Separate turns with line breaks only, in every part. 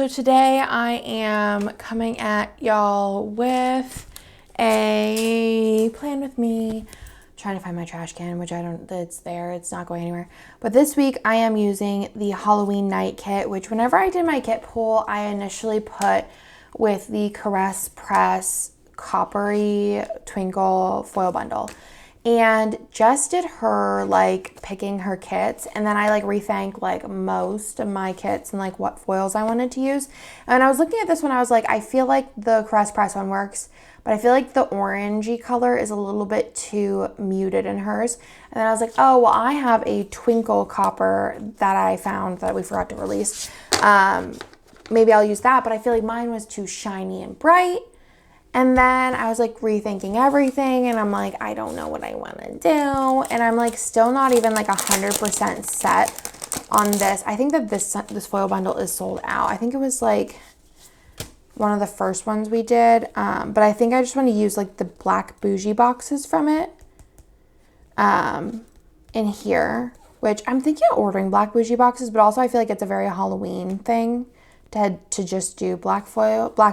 today I am coming at y'all with a plan with me. I'm trying to find my trash can, which it's there, it's not going anywhere. But this week I am using the Halloween night kit, which whenever I did my kit pull, I initially put with the Caress Press Coppery Twinkle foil bundle. And Jess did her picking her kits, and then I rethanked most of my kits and what foils I wanted to use. And I was looking at this one, I was like, I feel like the Caress Press one works, but I feel like the orangey color is a little bit too muted in hers. And then I was like, oh, well, I have a Twinkle Copper that I found that we forgot to release. Maybe I'll use that, but I feel like mine was too shiny and bright. And then I was rethinking everything, and I'm like, I don't know what I want to do. And I'm still not even 100% set on this. I think that this foil bundle is sold out. I think it was one of the first ones we did. But I think I just want to use the black bougie boxes from it in here, which I'm thinking of ordering black bougie boxes, but also I feel like it's a very Halloween thing to just do black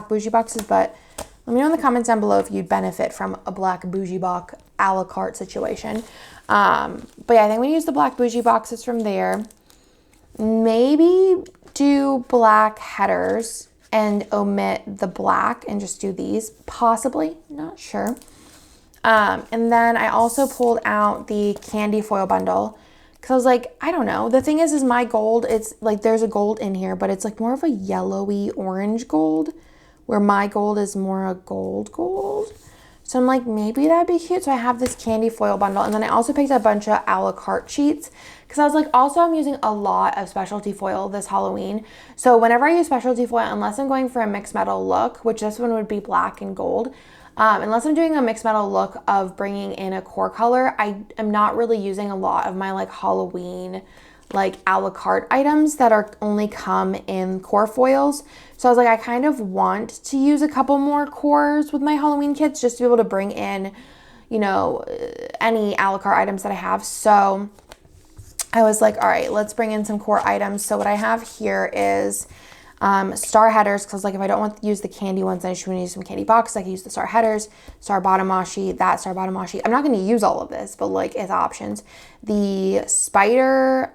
bougie boxes. But let me know in the comments down below if you'd benefit from a black bougie box a la carte situation. But yeah, I think we use the black bougie boxes from there. Maybe do black headers and omit the black and just do these. Possibly, not sure. And then I also pulled out the candy foil bundle because I was like, I don't know. The thing is my gold, it's there's a gold in here, but it's more of a yellowy orange gold, where my gold is more a gold. So I'm like, maybe that'd be cute. So I have this candy foil bundle. And then I also picked up a bunch of a la carte sheets because I was like, also I'm using a lot of specialty foil this Halloween. So whenever I use specialty foil, unless I'm going for a mixed metal look, which this one would be black and gold, unless I'm doing a mixed metal look of bringing in a core color, I am not really using a lot of my Halloween a la carte items that are only come in core foils. So I was like, I kind of want to use a couple more cores with my Halloween kits just to be able to bring in, any a la carte items that I have. So I was like, all right, let's bring in some core items. So what I have here is star headers, because if I don't want to use the candy ones, then I just want to use some candy boxes. I can use the star headers, star bottom washi, that star bottom washi. I'm not going to use all of this, but it's options. The spider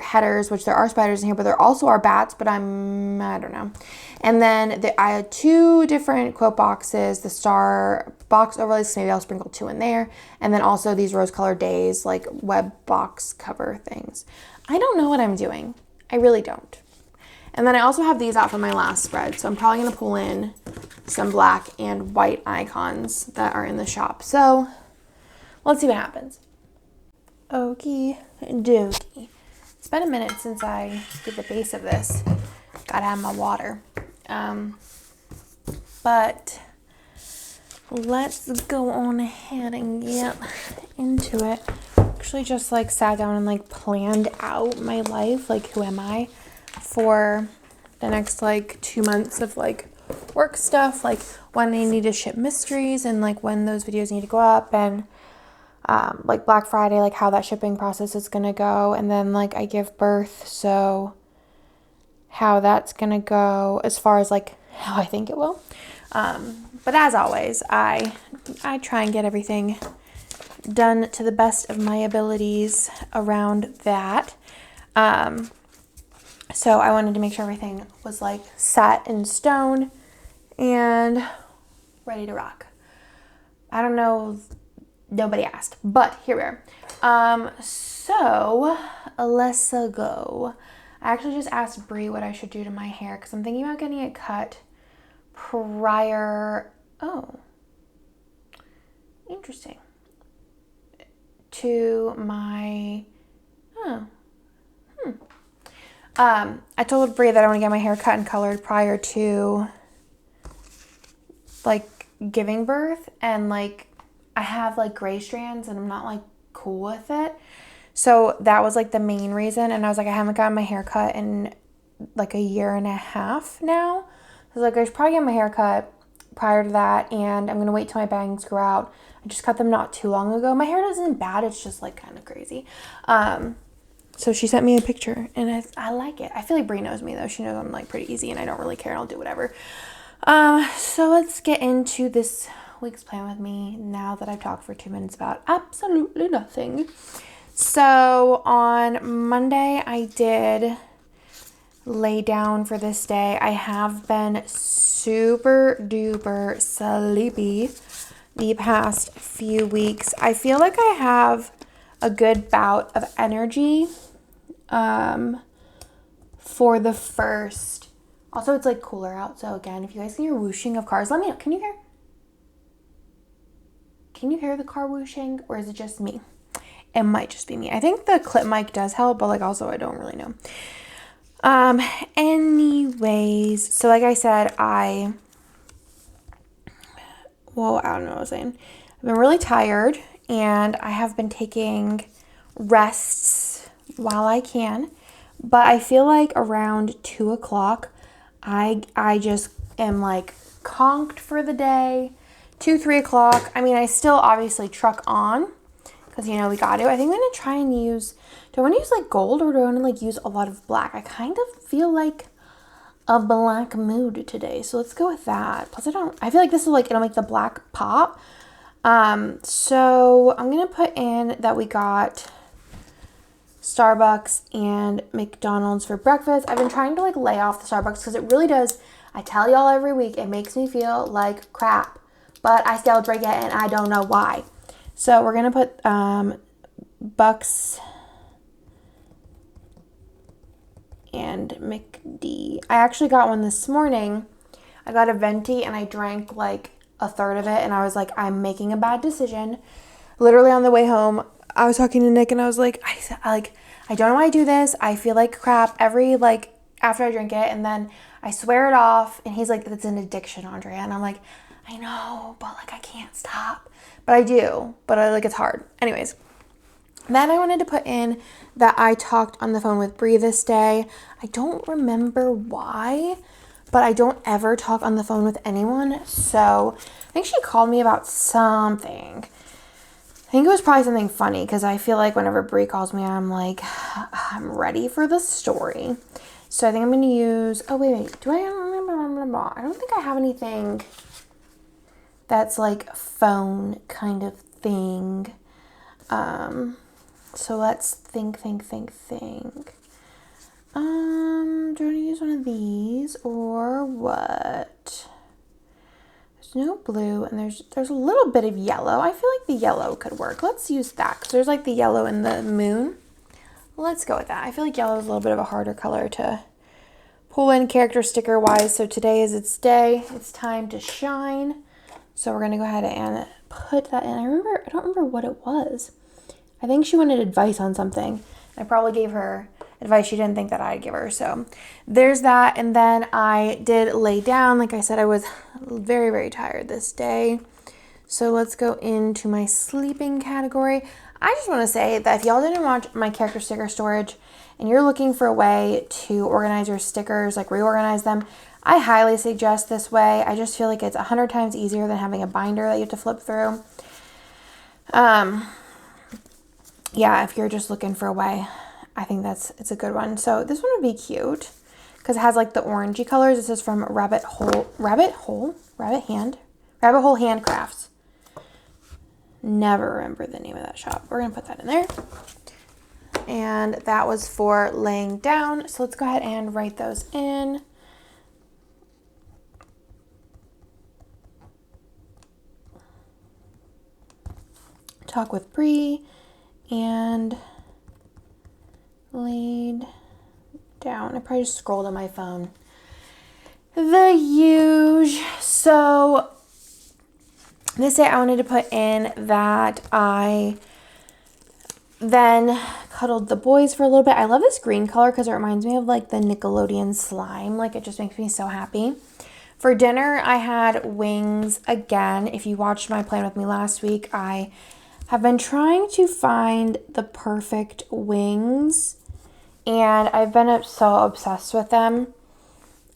headers, which there are spiders in here, but there also are bats, but I don't know. And then I had two different quote boxes, the star box overlays, so maybe I'll sprinkle two in there. And then also these rose colored days, web box cover things. I don't know what I'm doing. I really don't. And then I also have these out from my last spread. So I'm probably going to pull in some black and white icons that are in the shop. So let's see what happens. Okie dokie. It's been a minute since I did the base of this. Gotta have my water. But let's go on ahead and get into it. Actually just sat down and planned out my life, who am I for the next 2 months of work stuff, when I need to ship mysteries and when those videos need to go up, and Black Friday, how that shipping process is gonna go, and then I give birth, so how that's gonna go as far as how I think it will. But as always, I try and get everything done to the best of my abilities around that. So I wanted to make sure everything was set in stone and ready to rock. I don't know, nobody asked, but here we are. So let's go. I actually just asked Brie what I should do to my hair because I'm thinking about getting it cut prior, interesting, to my, I told Brie that I want to get my hair cut and colored prior to giving birth, and I have gray strands and I'm not cool with it. So that was the main reason. And I was I haven't gotten my hair cut in a year and a half now. I was I should probably get my hair cut prior to that, and I'm gonna wait till my bangs grow out. I just cut them not too long ago. My hair isn't bad, it's just kind of crazy. So she sent me a picture, and I like it. I feel like Brie knows me, though. She knows I'm, like, pretty easy, and I don't really care. I'll do whatever. So let's get into this week's plan with me now that I've talked for 2 minutes about absolutely nothing. So on Monday, I did lay down for this day. I have been super duper sleepy the past few weeks. I feel like I have a good bout of energy for the first. Also, it's like cooler out, so again, if you guys can hear whooshing of cars, let me know. Can you hear the car whooshing, or is it just me? It might just be me. I think the clip mic does help, but like also I don't really know. Anyways, so like I said, I don't know what I was saying. I've been really tired, and I have been taking rests while I can, but I feel like around 2 o'clock, I just am like conked for the day. 2, 3 o'clock. I mean, I still obviously truck on because, you know, we got to. I think I'm going to try and use, do I want to use like gold, or do I want to like use a lot of black? I kind of feel like a black mood today, so let's go with that. Plus I feel like this is like, it'll make the black pop. So I'm going to put in that we got Starbucks and McDonald's for breakfast. I've been trying to like lay off the Starbucks because it really does, I tell y'all every week, it makes me feel like crap, but I still drink it and I don't know why. So we're going to put Bucks and McD. I actually got one this morning. I got a venti and I drank like a third of it, and I was like, I'm making a bad decision. Literally on the way home, I was talking to Nick and I was like, I don't know why I do this. I feel like crap every like after I drink it, and then I swear it off, and he's like, it's an addiction, Andrea. And I'm like, I know, but like I can't stop. But I do, but it's hard. Anyways, then I wanted to put in that I talked on the phone with Brie this day. I don't remember why, but I don't ever talk on the phone with anyone. So I think she called me about something. I think it was probably something funny, because I feel like whenever Brie calls me, I'm like, I'm ready for the story. So I think I'm going to use, oh wait, do I don't think I have anything that's like phone kind of thing. So let's think. Do I want to use one of these or what? There's no blue, and there's a little bit of yellow. I feel like the yellow could work. Let's use that, because there's like the yellow in the moon. Let's go with that. I feel like yellow is a little bit of a harder color to pull in character sticker wise. So today is its day. It's time to shine. So we're going to go ahead and put that in. I don't remember what it was. I think she wanted advice on something. I probably gave her advice she didn't think that I'd give her. So there's that. And then I did lay down. Like I said, I was very, very tired this day. So let's go into my sleeping category. I just want to say that if y'all didn't watch my character sticker storage and you're looking for a way to organize your stickers, like reorganize them, I highly suggest this way. I just feel like it's 100 times easier than having a binder that you have to flip through. Yeah, if you're just looking for a way, I think it's a good one. So this one would be cute because it has like the orangey colors. This is from Rabbit Hole Handcrafts. Never remember the name of that shop. We're gonna put that in there. And that was for laying down. So let's go ahead and write those in. Talk with Brie and laid down. I probably just scrolled on my phone. The huge. So this day I wanted to put in that I then cuddled the boys for a little bit. I love this green color because it reminds me of like the Nickelodeon slime. Like it just makes me so happy. For dinner, I had wings again. If you watched my plan with me last week, I have been trying to find the perfect wings, and I've been so obsessed with them.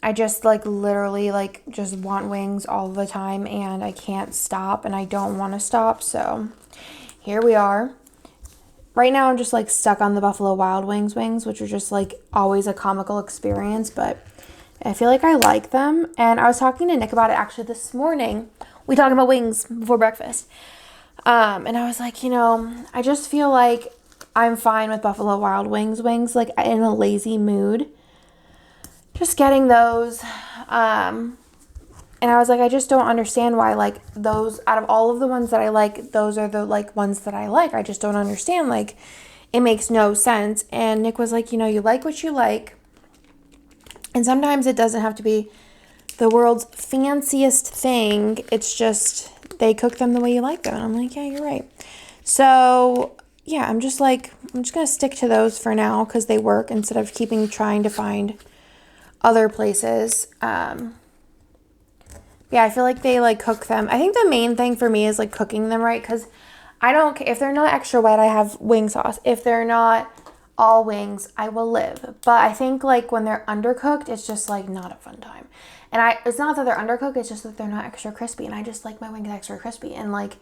I just like literally like just want wings all the time, and I can't stop, and I don't want to stop. So here we are. right now I'm just like stuck on the Buffalo Wild Wings wings, which are just like always a comical experience, but I feel like I like them. And I was talking to Nick about it actually this morning. We talked about wings before breakfast. And I was like, I just feel like I'm fine with Buffalo Wild Wings like in a lazy mood. Just getting those. And I was like, I just don't understand why, like, those, out of all of the ones that I like, those are the, like, ones that I like. I just don't understand. Like, it makes no sense. And Nick was like, you like what you like. And sometimes it doesn't have to be the world's fanciest thing. It's just, they cook them the way you like them. And I'm like, yeah, you're right. So, yeah, I'm just going to stick to those for now because they work instead of trying to find other places. Yeah, I feel like they, like, cook them. I think the main thing for me is, like, cooking them right, because I don't care. If they're not extra wet, I have wing sauce. If they're not all wings, I will live. But I think, like, when they're undercooked, it's just, like, not a fun time. And it's not that they're undercooked, it's just that they're not extra crispy. And I just like my wings extra crispy. And, like,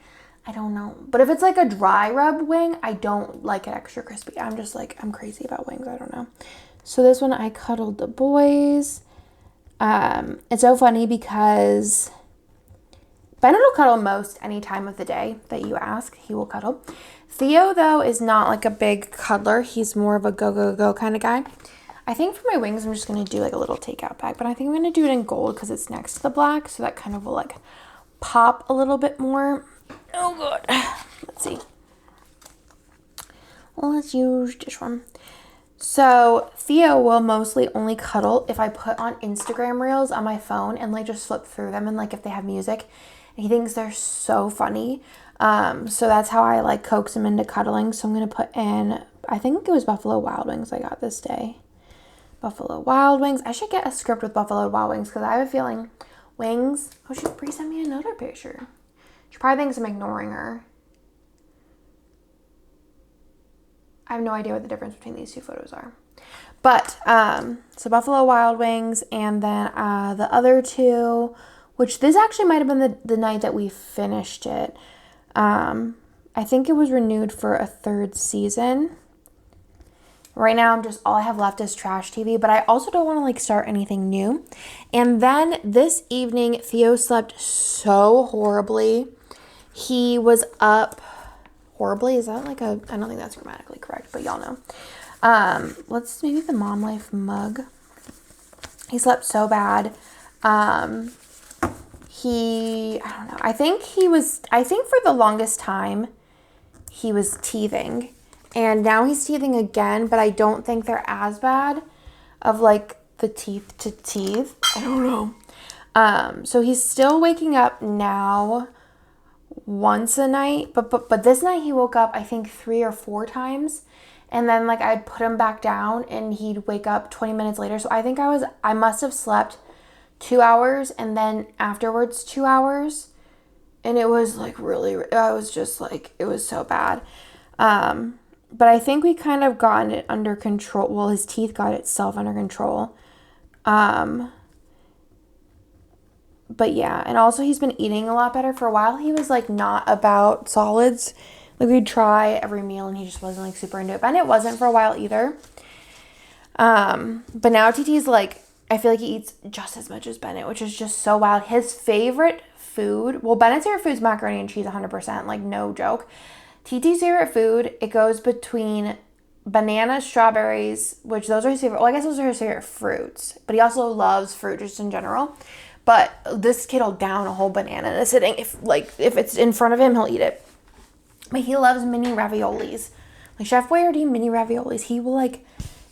I don't know. But if it's, like, a dry rub wing, I don't like it extra crispy. I'm just, like, I'm crazy about wings. I don't know. So this one, I cuddled the boys. It's so funny because Bennett will cuddle most any time of the day that you ask. He will cuddle. Theo, though, is not like a big cuddler. He's more of a go, go, go kind of guy. I think for my wings, I'm just going to do like a little takeout bag, but I think I'm going to do it in gold because it's next to the black. So that kind of will like pop a little bit more. Oh, God. Let's see. Let's use this one. So Theo will mostly only cuddle if I put on Instagram reels on my phone and like just flip through them and like if they have music. And he thinks they're so funny. So that's how I like coax him into cuddling. So I'm going to put in, I think it was Buffalo Wild Wings I got this day. Buffalo Wild Wings. I should get a script with Buffalo Wild Wings because I have a feeling wings. Oh, Bree sent me another picture. She probably thinks I'm ignoring her. I have no idea what the difference between these two photos are. But, so Buffalo Wild Wings and then the other two, which this actually might have been the night that we finished it. I think it was renewed for a third season. Right now, all I have left is Trash TV, but I also don't want to like start anything new. And then this evening, Theo slept so horribly. He was up horribly. Is that like I don't think that's grammatically correct, but y'all know. Let's maybe the Mom Life mug. He slept so bad. I don't know. I think for the longest time he was teething, and now he's teething again, but I don't think they're as bad of like the teeth to teeth. I don't know. So he's still waking up now once a night, but this night he woke up I think 3 or 4 times, and then like I'd put him back down and he'd wake up 20 minutes later. So I think I must have slept 2 hours and then afterwards 2 hours, and it was like I was just like, it was so bad. But I think we kind of gotten it under control. Well, his teeth got itself under control. But yeah, and also he's been eating a lot better. For a while, he was like not about solids. Like we'd try every meal and he just wasn't like super into it. Bennett wasn't for a while either. But now TT's like, I feel like he eats just as much as Bennett, which is just so wild. His favorite food, well, Bennett's favorite food is macaroni and cheese, 100%, like no joke. TT's favorite food, it goes between bananas, strawberries, which those are his favorite. Well, I guess those are his favorite fruits, but he also loves fruit just in general. But this kid will down a whole banana in a sitting. If it's in front of him, he'll eat it. But he loves mini raviolis. Like Chef Boyardee mini raviolis. He will like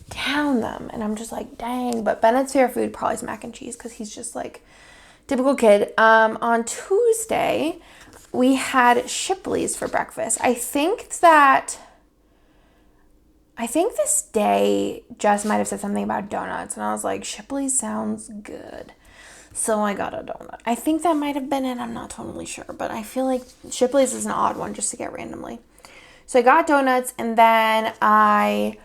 down them. And I'm just like, dang. But Bennett's favorite food probably is mac and cheese because he's just like typical kid. On Tuesday, we had Shipley's for breakfast. I think this day Jess might have said something about donuts. And I was like, Shipley's sounds good. So I got a donut. I think that might have been it. I'm not totally sure. But I feel like Shipley's is an odd one just to get randomly. So I got donuts and then I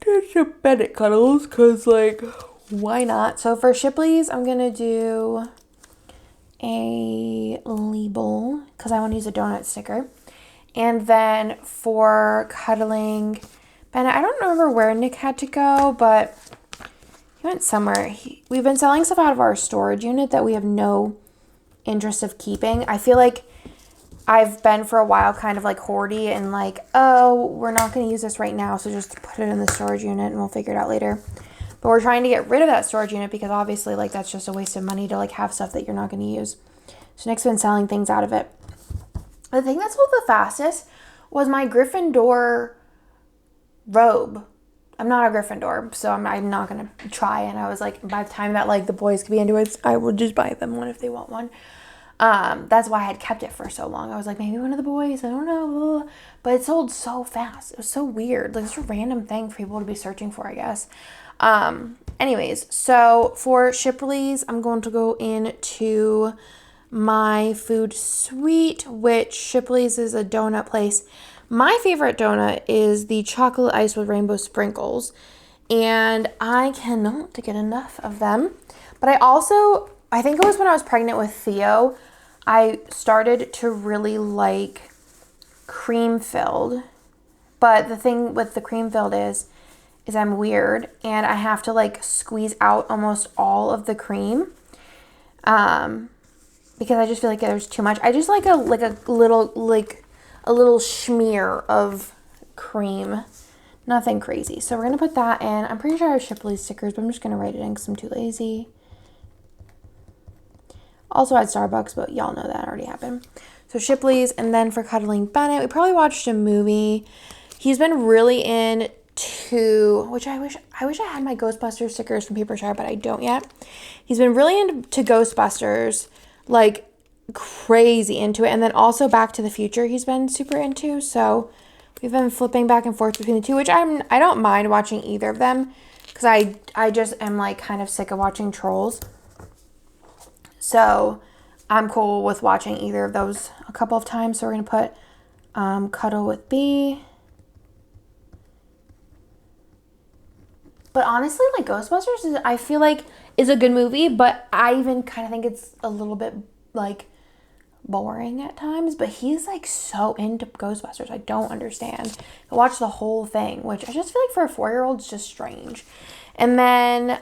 did some Bennett cuddles because like, why not? So for Shipley's, I'm going to do a label because I want to use a donut sticker. And then for cuddling Bennett, I don't remember where Nick had to go, but he went somewhere. We've been selling stuff out of our storage unit that we have no interest of keeping. I feel like I've been for a while kind of like hoardy and like, oh, we're not going to use this right now, so just put it in the storage unit and we'll figure it out later. But we're trying to get rid of that storage unit because obviously like that's just a waste of money to like have stuff that you're not going to use. So Nick's been selling things out of it. The thing that sold the fastest was my Gryffindor robe. I'm not a Gryffindor, so I'm not going to try. And I was like, by the time that like the boys could be into it, I will just buy them one if they want one. That's why I had kept it for so long. I was like, maybe one of the boys, I don't know. But it sold so fast. It was so weird. Like, it's a random thing for people to be searching for, I guess. Anyways, so for Shipley's, I'm going to go into my food suite, which Shipley's is a donut place. My favorite donut is the chocolate ice with rainbow sprinkles. And I cannot get enough of them. But I think it was when I was pregnant with Theo, I started to really like cream filled. But the thing with the cream filled is I'm weird and I have to like squeeze out almost all of the cream. Because I just feel like there's too much. I just like a little smear of cream. Nothing crazy. So we're going to put that in. I'm pretty sure I have Shipley's stickers, but I'm just going to write it in because I'm too lazy. Also had Starbucks, but y'all know that already happened. So Shipley's, and then for cuddling Bennett, we probably watched a movie. He's been really into, which I wish I had my Ghostbusters stickers from Paper Shire, but I don't yet. He's been really into Ghostbusters, like crazy into it. And then also Back to the Future he's been super into. So we've been flipping back and forth between the two, which I don't mind watching either of them because I just am like kind of sick of watching Trolls. So I'm cool with watching either of those a couple of times. So we're going to put Cuddle with B. But honestly, like Ghostbusters, I feel like is a good movie, but I even kind of think it's a little bit like boring at times. But he's like so into Ghostbusters. I don't understand. I watched the whole thing, which I just feel like for a 4-year-old is just strange. And then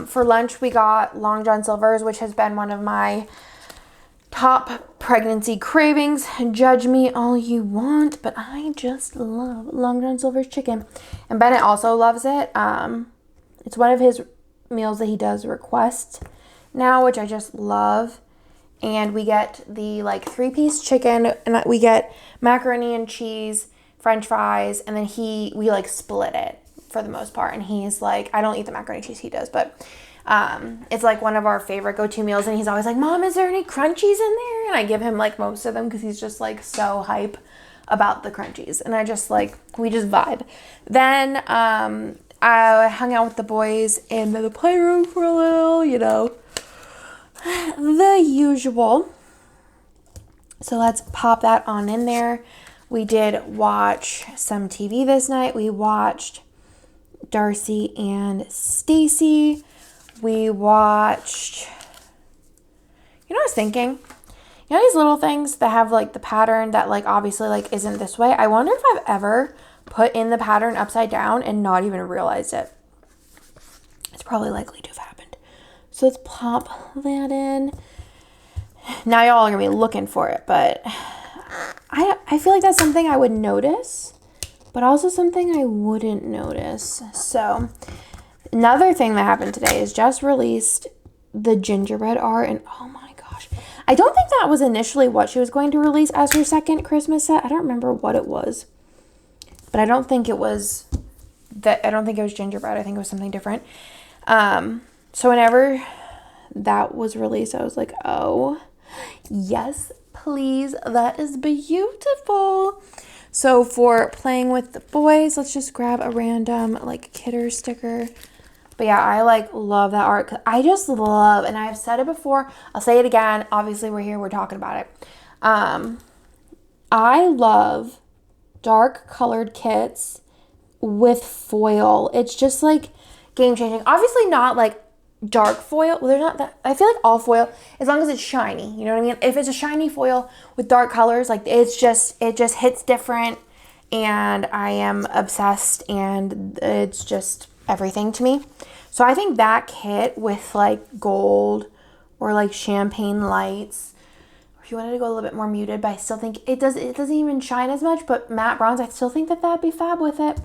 for lunch, we got Long John Silver's, which has been one of my top pregnancy cravings. Judge me all you want, but I just love Long John Silver's chicken. And Bennett also loves it. It's one of his meals that he does request now, which I just love. And we get the like 3-piece chicken, and we get macaroni and cheese, French fries, and then we like split it for the most part. And he's like, I don't eat the macaroni and cheese, he does, but it's like one of our favorite go-to meals. And he's always like, Mom, is there any crunchies in there? And I give him like most of them because he's just like so hype about the crunchies. And I just like, we just vibe. Then I hung out with the boys in the playroom for a little, you know, the usual. So let's pop that on in there. We did watch some TV this night. We watched Darcy and Stacy. We watched, you know what I was thinking? You know these little things that have like the pattern that like obviously like isn't this way? I wonder if I've ever put in the pattern upside down and not even realized it. It's probably likely to have happened. So let's pop that in. Now y'all are gonna be looking for it, but I feel like that's something I would notice, but also something I wouldn't notice. So another thing that happened today is Jess released the gingerbread art, and oh my gosh, I don't think that was initially what she was going to release as her second Christmas set. I don't remember what it was, but I don't think it was gingerbread. I think it was something different. So whenever that was released, I was like, oh yes, please, that is beautiful. So for playing with the boys, let's just grab a random like Kidder sticker. But yeah, I like love that art. I just love, and I've said it before, I'll say it again. Obviously we're here, we're talking about it. I love dark colored kits with foil. It's just like game changing. Obviously not like dark foil. Well, they're not that, I feel like all foil, as long as it's shiny, you know what I mean? If it's a shiny foil with dark colors, like it just hits different, and I am obsessed, and it's just everything to me. So I think that kit with like gold or like champagne lights, if you wanted to go a little bit more muted, but I still think it doesn't even shine as much, but matte bronze, I still think that that'd be fab with it.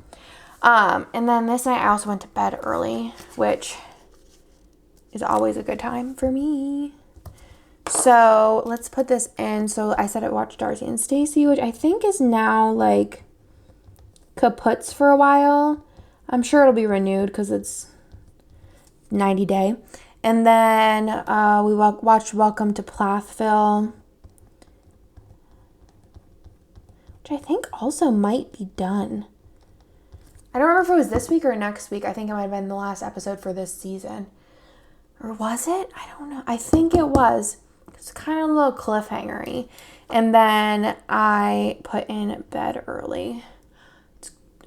And then this night I also went to bed early, which is always a good time for me. So let's put this in. So I said I watched Darcy and Stacy, which I think is now like kaputs for a while. I'm sure it'll be renewed because it's 90 day. And then we watched Welcome to Plathville, which I think also might be done. I don't remember if it was this week or next week. I think it might have been the last episode for this season. Or was it? I don't know. I think it was. It's kind of a little cliffhanger-y. And then I put in bed early.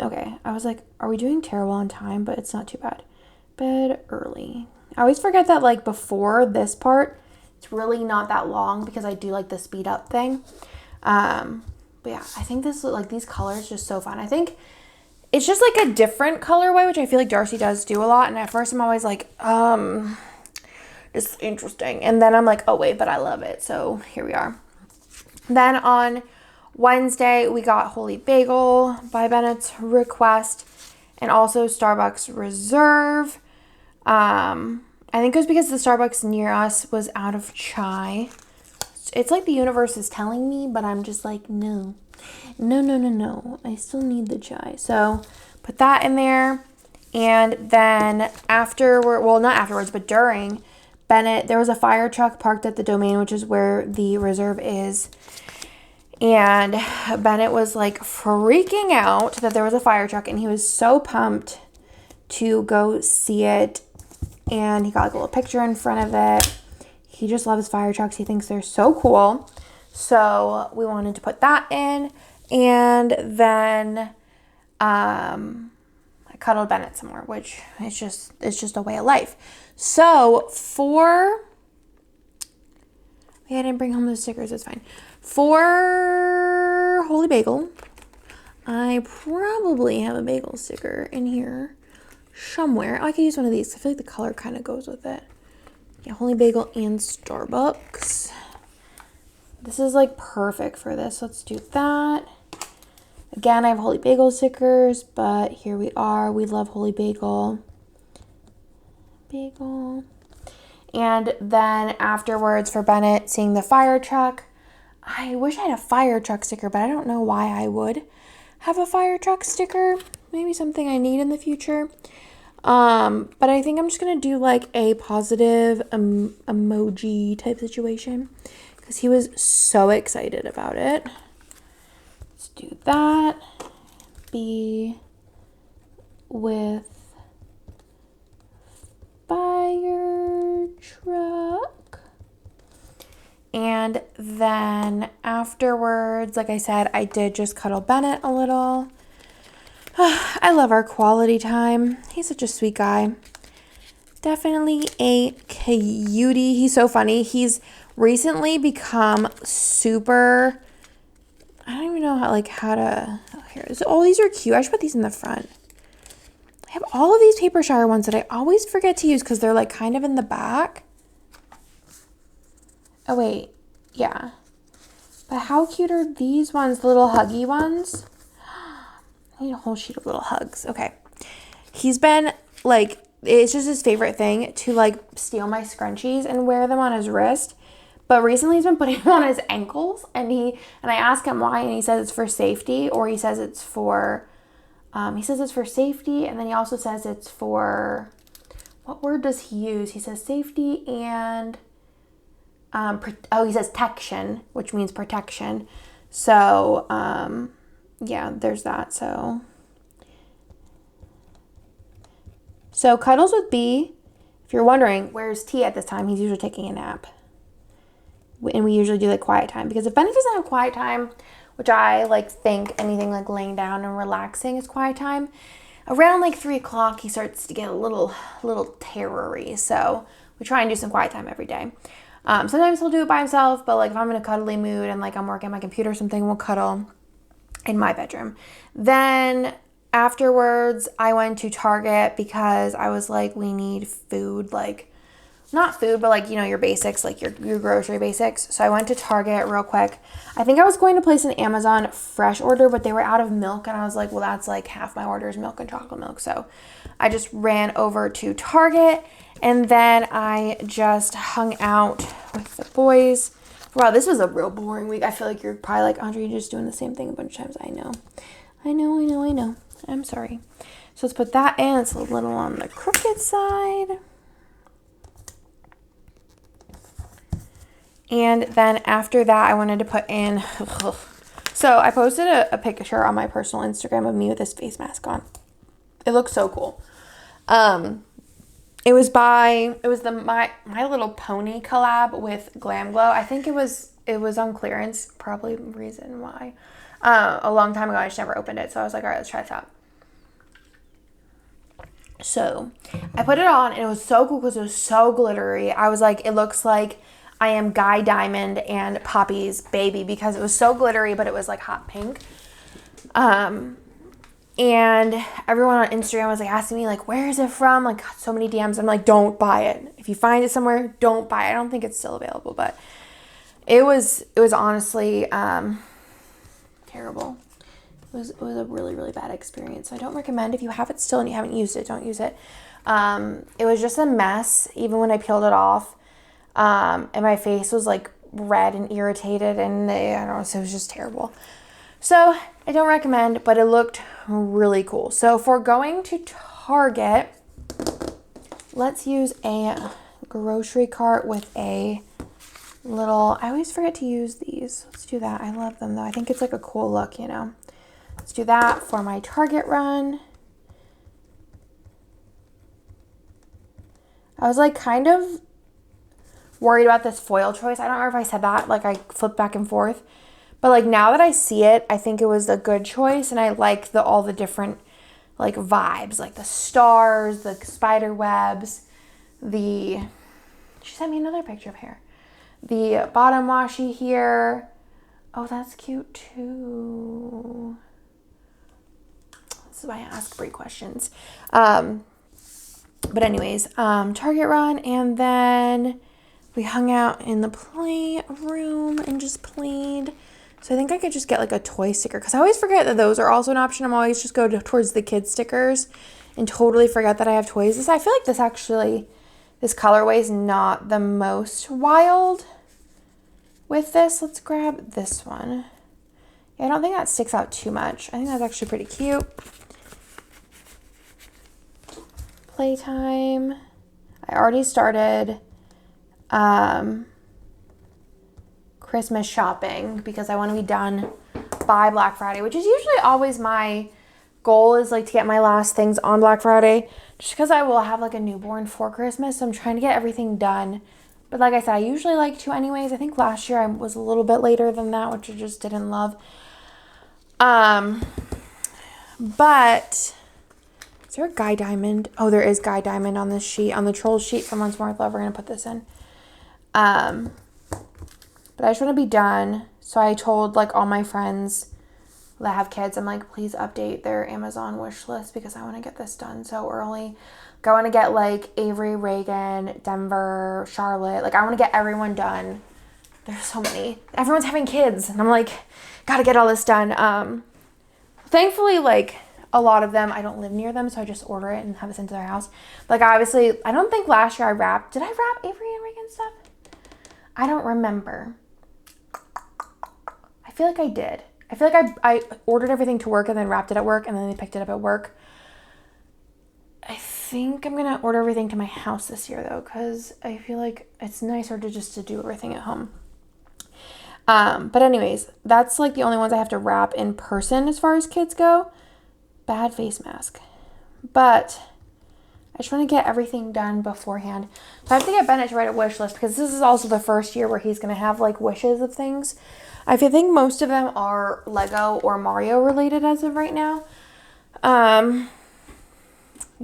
Okay. I was like, are we doing terrible on time? But it's not too bad. Bed early. I always forget that like before this part, it's really not that long because I do like the speed up thing. But yeah, I think this, like these colors just so fun. I think it's just like a different colorway, which I feel like Darcy does do a lot. And at first I'm always like, it's interesting. And then I'm like, oh wait, but I love it. So here we are. Then on Wednesday, we got Holy Bagel by Bennett's request and also Starbucks Reserve. I think it was because the Starbucks near us was out of chai. It's like the universe is telling me, but I'm just like, no. I still need the chai. So put that in there. And then not afterwards, but during Bennett, there was a fire truck parked at the Domain, which is where the reserve is. And Bennett was like freaking out that there was a fire truck, and he was so pumped to go see it. And he got like a little picture in front of it. He just loves fire trucks. He thinks they're so cool. So we wanted to put that in. And then I cuddled Bennett some more, which it's just a way of life. So I didn't bring home the stickers. It's fine. For Holy Bagel, I probably have a bagel sticker in here somewhere. I could use one of these. I feel like the color kind of goes with it. Yeah, Holy Bagel and Starbucks. This is like perfect for this. Let's do that. Again, I have Holy Bagel stickers, but here we are. We love Holy Bagel. And then afterwards for Bennett, seeing the fire truck. I wish I had a fire truck sticker, but I don't know why I would have a fire truck sticker. Maybe something I need in the future. But I think I'm just going to do like a positive emoji type situation because he was so excited about it. Let's do that. Be with fire truck. And then afterwards, like I said, I did just cuddle Bennett a little. I love our quality time. He's such a sweet guy. Definitely a cutie. He's so funny. He's recently become super, I don't even know how to, here. So all these are cute. I should put these in the front. I have all of these paper shower ones that I always forget to use because they're like kind of in the back. Oh wait, yeah. But how cute are these ones, the little huggy ones? I need a whole sheet of little hugs. Okay. He's been like, it's just his favorite thing to like steal my scrunchies and wear them on his wrist. But recently he's been putting them on his ankles, and I ask him why, and he says it's for safety, or he says it's for safety, and then he also says it's for, what word does he use? He says safety and, he says protection, which means protection. So, yeah, there's that. So cuddles with B. If you're wondering, where's T at this time? He's usually taking a nap. And we usually do like quiet time, because if Bennett doesn't have quiet time, which I like think anything like laying down and relaxing is quiet time, around like 3 o'clock, he starts to get a little terrory. So we try and do some quiet time every day. Sometimes he'll do it by himself, but like if I'm in a cuddly mood and like I'm working on my computer or something, we'll cuddle in my bedroom. Then afterwards, I went to Target because I was like, we need food, like not food, but like, you know, your basics, like your grocery basics. So I went to Target real quick. I think I was going to place an Amazon fresh order, but they were out of milk. And I was like, well, that's like half my order is milk and chocolate milk. So I just ran over to Target and then I just hung out with the boys. Wow, this was a real boring week. I feel like you're probably like, Andre, you're just doing the same thing a bunch of times. I know. I'm sorry. So let's put that in. It's a little on the crooked side. And then after that, I wanted to put in, so I posted a picture on my personal Instagram of me with this face mask on. It looks so cool. It was the My Little Pony collab with Glam Glow. I think it was on clearance, probably the reason why. A long time ago, I just never opened it. So I was like, all right, let's try this out. So I put it on and it was so cool because it was so glittery. I was like, it looks like I am Guy Diamond and Poppy's baby because it was so glittery, but it was like hot pink. And everyone on Instagram was like asking me like, where is it from? Like, got so many DMs. I'm like, don't buy it. If you find it somewhere, don't buy it. I don't think it's still available, but it was honestly terrible. It was a really, really bad experience. So I don't recommend, if you have it still and you haven't used it, don't use it. It was just a mess, even when I peeled it off. And my face was like red and irritated and I don't know, so it was just terrible. So I don't recommend, but it looked really cool. So for going to Target, let's use a grocery cart with a little, I always forget to use these. Let's do that. I love them though. I think it's like a cool look, you know. Let's do that for my Target run. I was like kind of worried about this foil choice. I don't remember if I said that, like I flipped back and forth, but like now that I see it, I think it was a good choice. And I like all the different like vibes, like the stars, the spider webs, she sent me another picture of hair, the bottom washi here. Oh, that's cute too. This is why I ask Brie questions. But anyways, Target run, and then we hung out in the playroom and just played. So I think I could just get like a toy sticker because I always forget that those are also an option. I'm always just go towards the kids stickers and totally forget that I have toys. I feel like this colorway is not the most wild with this. Let's grab this one. Yeah, I don't think that sticks out too much. I think that's actually pretty cute. Playtime. I already started Christmas shopping because I want to be done by Black Friday, which is usually always my goal, is like to get my last things on Black Friday, just because I will have like a newborn for Christmas. So I'm trying to get everything done. But like I said, I usually like to anyways. I think last year I was a little bit later than that, which I just didn't love. But is there a Guy Diamond? Oh, there is Guy Diamond on this sheet, on the troll sheet from Once More with Love. We're going to put this in. But I just want to be done. So I told like all my friends that have kids, I'm like, please update their Amazon wish list because I want to get this done so early. Like, I want to get like Avery, Reagan, Denver, Charlotte. Like I want to get everyone done. There's so many. Everyone's having kids. And I'm like, got to get all this done. Thankfully, like a lot of them, I don't live near them, so I just order it and have it sent to their house. Like obviously, I don't think last year did I wrap Avery and Reagan stuff? I don't remember. I feel like I did. I feel like I ordered everything to work and then wrapped it at work and then they picked it up at work. I think I'm going to order everything to my house this year though, because I feel like it's nicer to do everything at home. But anyways, that's like the only ones I have to wrap in person as far as kids go. Bad face mask. But I just want to get everything done beforehand. So I have to get Bennett to write a wish list because this is also the first year where he's going to have like wishes of things. I think most of them are Lego or Mario related as of right now.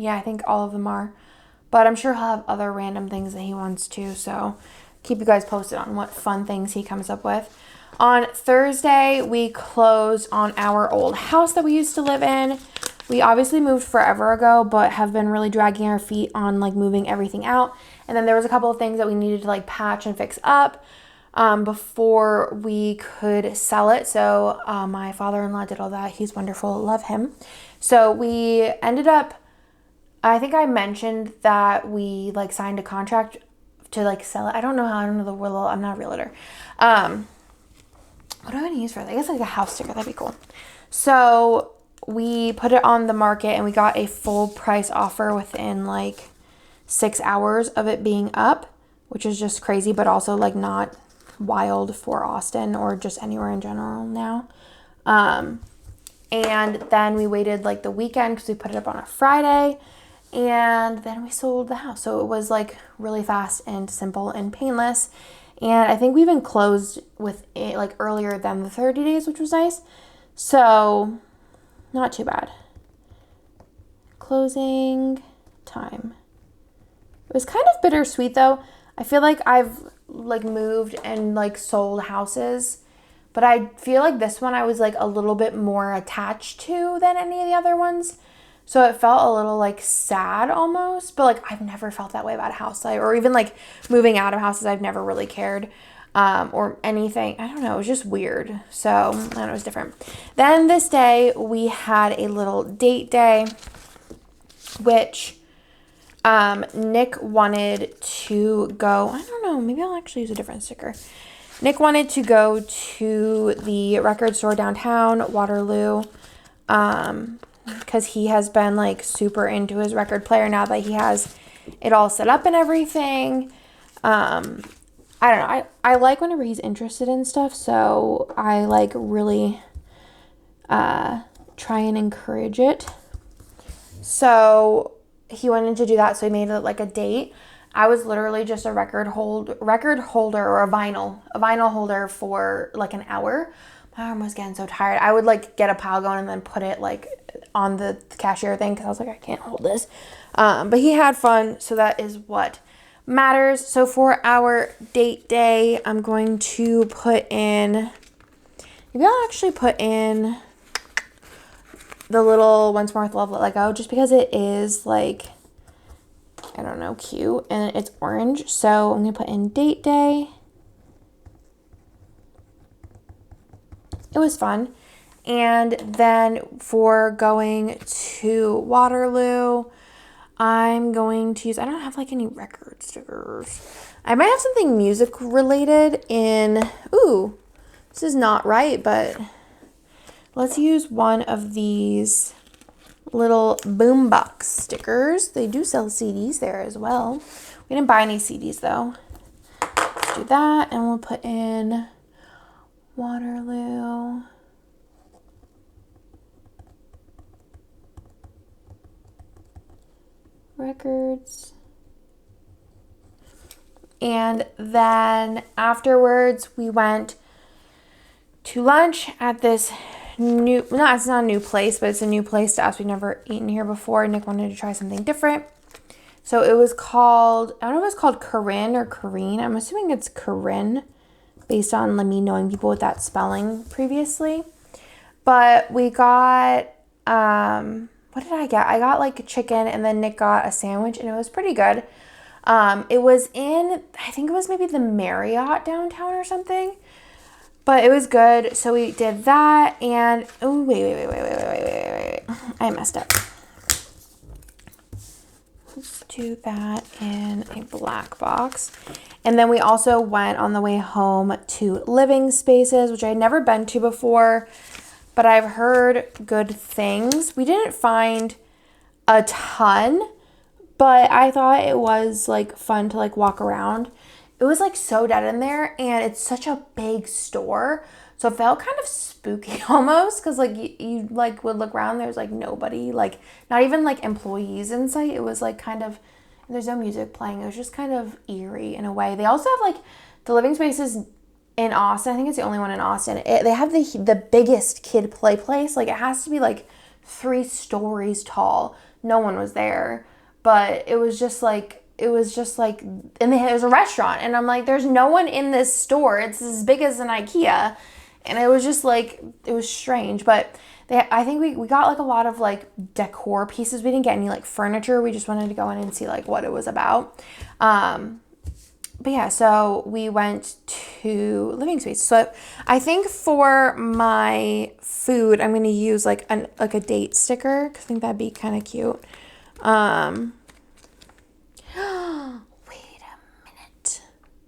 Yeah, I think all of them are. But I'm sure he'll have other random things that he wants to. So keep you guys posted on what fun things he comes up with. On Thursday, we closed on our old house that we used to live in. We obviously moved forever ago, but have been really dragging our feet on like moving everything out. And then there was a couple of things that we needed to like patch and fix up before we could sell it. So my father-in-law did all that. He's wonderful. Love him. So we ended up, I think I mentioned that we like signed a contract to like sell it. I don't know how. I don't know the word. I'm not a realtor. What do I want to use for that? I guess like a house sticker. That'd be cool. So we put it on the market and we got a full price offer within like 6 hours of it being up, which is just crazy, but also like not wild for Austin or just anywhere in general now. And then we waited like the weekend because we put it up on a Friday, and then we sold the house. So it was like really fast and simple and painless. And I think we even closed with it like earlier than the 30 days, which was nice. So not too bad. Closing time. It was kind of bittersweet though. I feel like I've like moved and like sold houses, but I feel like this one I was like a little bit more attached to than any of the other ones. So it felt a little like sad almost, but like I've never felt that way about a house, like, or even like moving out of houses. I've never really cared or anything. I don't know. It was just weird. So I don't know. It was different. Then this day we had a little date day, which Nick wanted to go. I don't know. Maybe I'll actually use a different sticker. Nick wanted to go to the record store downtown, Waterloo, because he has been like super into his record player now that he has it all set up and everything. I don't know. I like whenever he's interested in stuff, so I like really try and encourage it. So he wanted to do that, so he made it like a date. I was literally just a record holder or a vinyl holder for like an hour. My arm was getting so tired. I would like get a pile going and then put it like on the cashier thing because I was like, I can't hold this. But he had fun, so that is what matters. So for our date day, I'm going to put in, maybe I'll actually put in the little Once More with Love Let Go, just because it is like, I don't know, cute, and it's orange. So I'm going to put in date day. It was fun. And then for going to Waterloo, I'm going to use, I don't have like any record stickers. I might have something music related in, ooh, this is not right, but let's use one of these little boombox stickers. They do sell CDs there as well. We didn't buy any CDs though. Let's do that, and we'll put in Waterloo. Records. And then afterwards we went to lunch at this it's not a new place, but it's a new place to us. We've never eaten here before. Nick wanted to try something different. So it was called, I don't know if it's called Corinne or Corrine. I'm assuming it's Corinne based on me knowing people with that spelling previously. But we got, what did I get? I got like chicken, and then Nick got a sandwich, and it was pretty good. It was in, I think it was maybe the Marriott downtown or something. But it was good. So we did that, and oh wait. I messed up. Let's do that in a black box. And then we also went on the way home to Living Spaces, which I had never been to before, but I've heard good things. We didn't find a ton, but I thought it was like fun to like walk around. It was like so dead in there, and it's such a big store, so it felt kind of spooky almost, because like you like would look around, there's like nobody, like not even like employees in sight. It was like kind of, there's no music playing. It was just kind of eerie in a way. They also have like the Living Spaces in Austin. I think it's the only one in Austin. They have the biggest kid play place. Like it has to be like 3 stories tall no one was there. But it was just like, and it was a restaurant. And I'm like, there's no one in this store. It's as big as an IKEA. And it was just like, it was strange. But I think we got like a lot of like decor pieces. We didn't get any like furniture. We just wanted to go in and see like what it was about. But yeah, so we went to living space. So I think for my food, I'm going to use like a date sticker, because I think that'd be kind of cute. Wait a minute.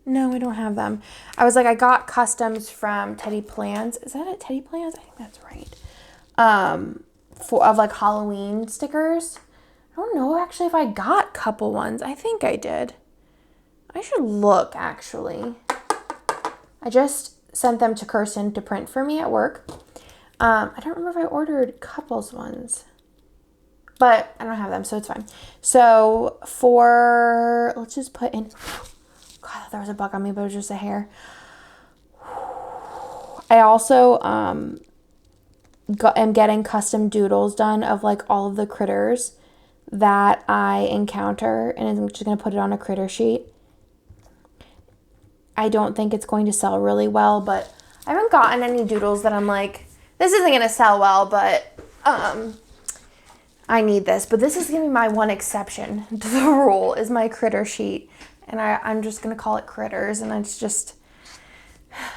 No, I don't have them. I was like, I got customs from Teddy Plans. Is that at Teddy Plans? I think that's right. Of like Halloween stickers. I don't know actually if I got a couple ones. I think I did. I should look, actually. I just sent them to Kirsten to print for me at work. I don't remember if I ordered couples ones. But I don't have them, so it's fine. So let's just put in... God, I thought there was a bug on me, but it was just a hair. I also am getting custom doodles done of like all of the critters that I encounter. And I'm just going to put it on a critter sheet. I don't think it's going to sell really well, but I haven't gotten any doodles that I'm like, this isn't going to sell well, but I need this. But this is going to be my one exception to the rule, is my critter sheet. And I'm just going to call it critters. And it's just,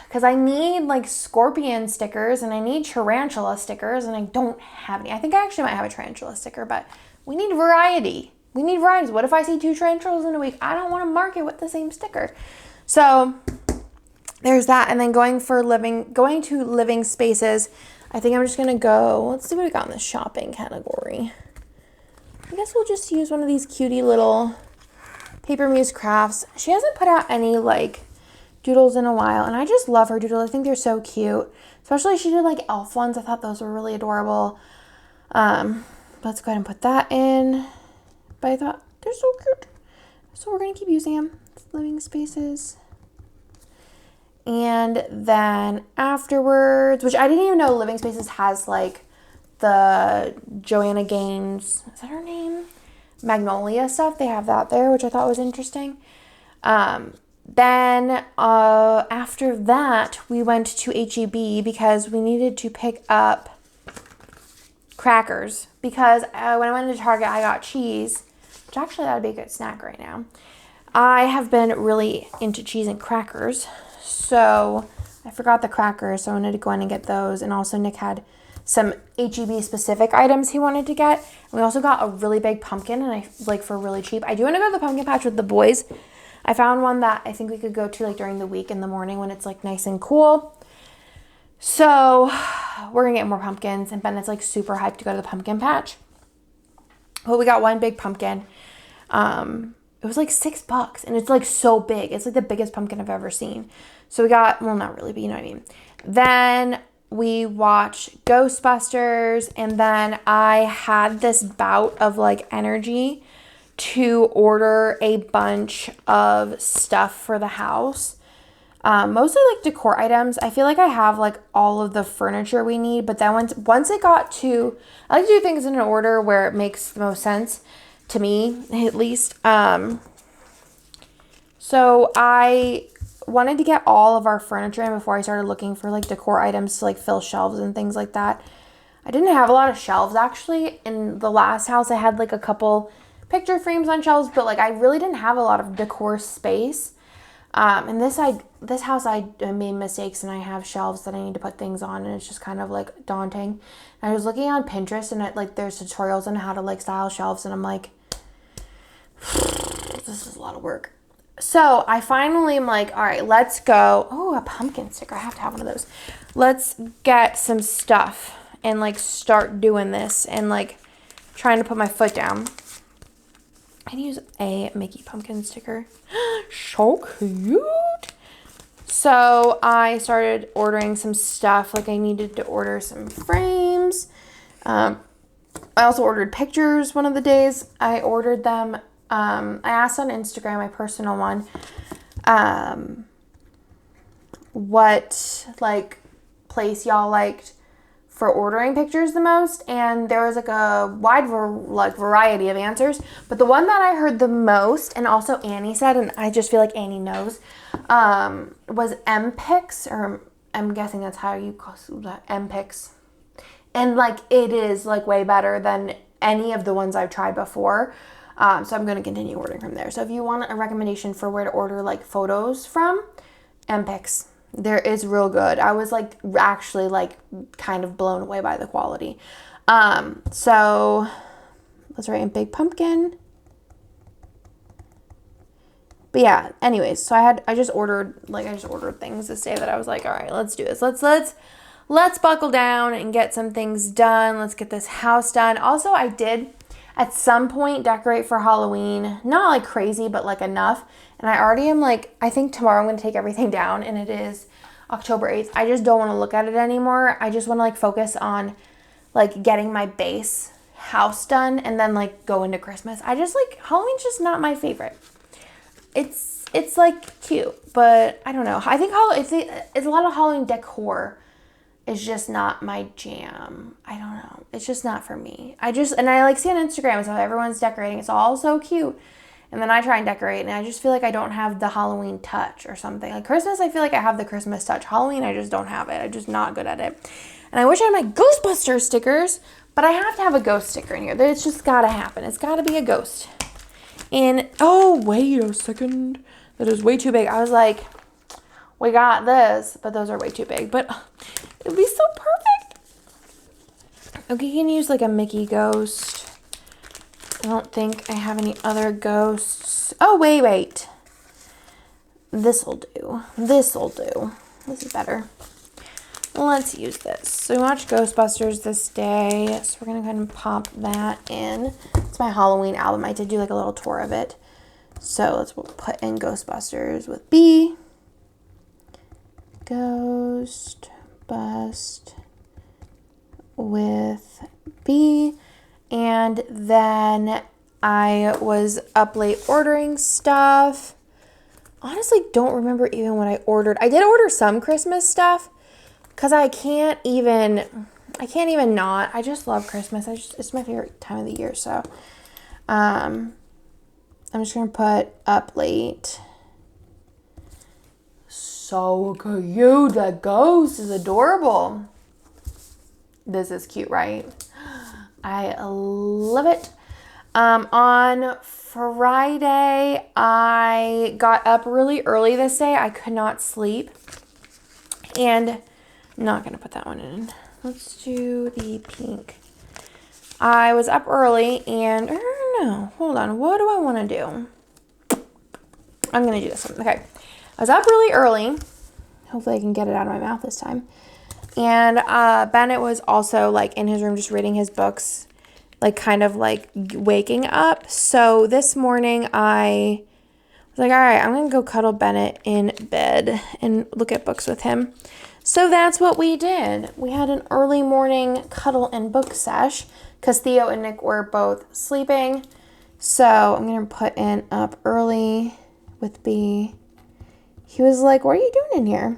because I need like scorpion stickers and I need tarantula stickers, and I don't have any. I think I actually might have a tarantula sticker, but we need variety. We need varieties. What if I see 2 tarantulas in a week? I don't want to mark it with the same sticker. So there's that. And then going to living spaces, I think I'm just going to go, let's see what we got in the shopping category. I guess we'll just use one of these cutie little Paper Muse crafts. She hasn't put out any like doodles in a while, and I just love her doodles. I think they're so cute. Especially she did like elf ones. I thought those were really adorable. Let's go ahead and put that in. But I thought they're so cute. So we're going to keep using them. Living spaces. And then afterwards, which I didn't even know Living Spaces has like the Joanna Gaines, is that her name? Magnolia stuff. They have that there, which I thought was interesting. Then after that, we went to H-E-B because we needed to pick up crackers. Because when I went to Target, I got cheese, which actually that would be a good snack right now. I have been really into cheese and crackers, so I forgot the crackers, so I wanted to go in and get those. And also Nick had some H-E-B specific items he wanted to get. And we also got a really big pumpkin, and for really cheap. I do want to go to the pumpkin patch with the boys. I found one that I think we could go to like during the week in the morning when it's like nice and cool. So we're gonna get more pumpkins, and Bennett's like super hyped to go to the pumpkin patch. But we got one big pumpkin. It was like $6, and it's like so big. It's like the biggest pumpkin I've ever seen. So we got, well, not really, but you know what I mean. Then we watched Ghostbusters, and then I had this bout of like energy to order a bunch of stuff for the house. Mostly like decor items. I feel like I have like all of the furniture we need, but then once it got to, I like to do things in an order where it makes the most sense to me, at least. So I wanted to get all of our furniture in before I started looking for like decor items to like fill shelves and things like that. I didn't have a lot of shelves actually. In the last house, I had like a couple picture frames on shelves, but like I really didn't have a lot of decor space. And this house I made mistakes, and I have shelves that I need to put things on, and it's just kind of like daunting. And I was looking on Pinterest, and there's tutorials on how to like style shelves, and I'm like, this is a lot of work. So I finally am like, all right, let's go. Oh, a pumpkin sticker. I have to have one of those. Let's get some stuff and like start doing this and like trying to put my foot down. I use a Mickey pumpkin sticker. So cute. So I started ordering some stuff. Like I needed to order some frames. I also ordered pictures one of the days. I ordered them. I asked on Instagram, my personal one, what like place y'all liked for ordering pictures the most, and there was like a wide variety of answers, but the one that I heard the most, and also Annie said, and I just feel like Annie knows, was MPix, or I'm guessing that's how you call that, MPix. And like it is like way better than any of the ones I've tried before. So I'm going to continue ordering from there. So if you want a recommendation for where to order like photos from, MPix. There is real good. I was like actually like kind of blown away by the quality. So let's write in big pumpkin. But yeah, anyways, so I just ordered things this day that I was like, all right, let's do this. Let's buckle down and get some things done. Let's get this house done. Also, I did at some point decorate for Halloween. Not like crazy, but like enough. And I already am like, I think tomorrow I'm going to take everything down, and it is October 8th. I just don't want to look at it anymore. I just want to like focus on like getting my base house done and then like go into Christmas. I just like, Halloween's just not my favorite. It's like cute, but I don't know. I think it's a lot of Halloween decor is just not my jam. I don't know. It's just not for me. I like see on Instagram, so everyone's decorating. It's all so cute. And then I try and decorate, and I just feel like I don't have the Halloween touch or something. Like Christmas, I feel like I have the Christmas touch. Halloween, I just don't have it. I'm just not good at it. And I wish I had my Ghostbusters stickers, but I have to have a ghost sticker in here. It's just gotta happen. It's gotta be a ghost. And, oh, wait a second. That is way too big. I was like, we got this, but those are way too big. But it would be so perfect. Okay, you can use like a Mickey ghost. I don't think I have any other ghosts. Oh, wait. This'll do. This is better. Let's use this. So we watched Ghostbusters this day. So we're going to go ahead and pop that in. It's my Halloween album. I did do like a little tour of it. So let's put in Ghostbusters with B. Ghost Bust with B. And then I was up late ordering stuff. Honestly, don't remember even what I ordered. I did order some Christmas stuff because I can't even not. I just love Christmas. It's my favorite time of the year. So I'm just going to put up late. So cute. That ghost is adorable. This is cute, right? I love it. On Friday, I got up really early this day. I could not sleep. And I'm not going to put that one in. Let's do the pink. I was up early and, I don't know. Hold on. What do I want to do? I'm going to do this one. Okay. I was up really early. Hopefully I can get it out of my mouth this time. And Bennett was also like in his room just reading his books, like kind of like waking up. So this morning I was like, all right, I'm going to go cuddle Bennett in bed and look at books with him. So that's what we did. We had an early morning cuddle and book sesh because Theo and Nick were both sleeping. So I'm going to put in up early with B. He was like, what are you doing in here?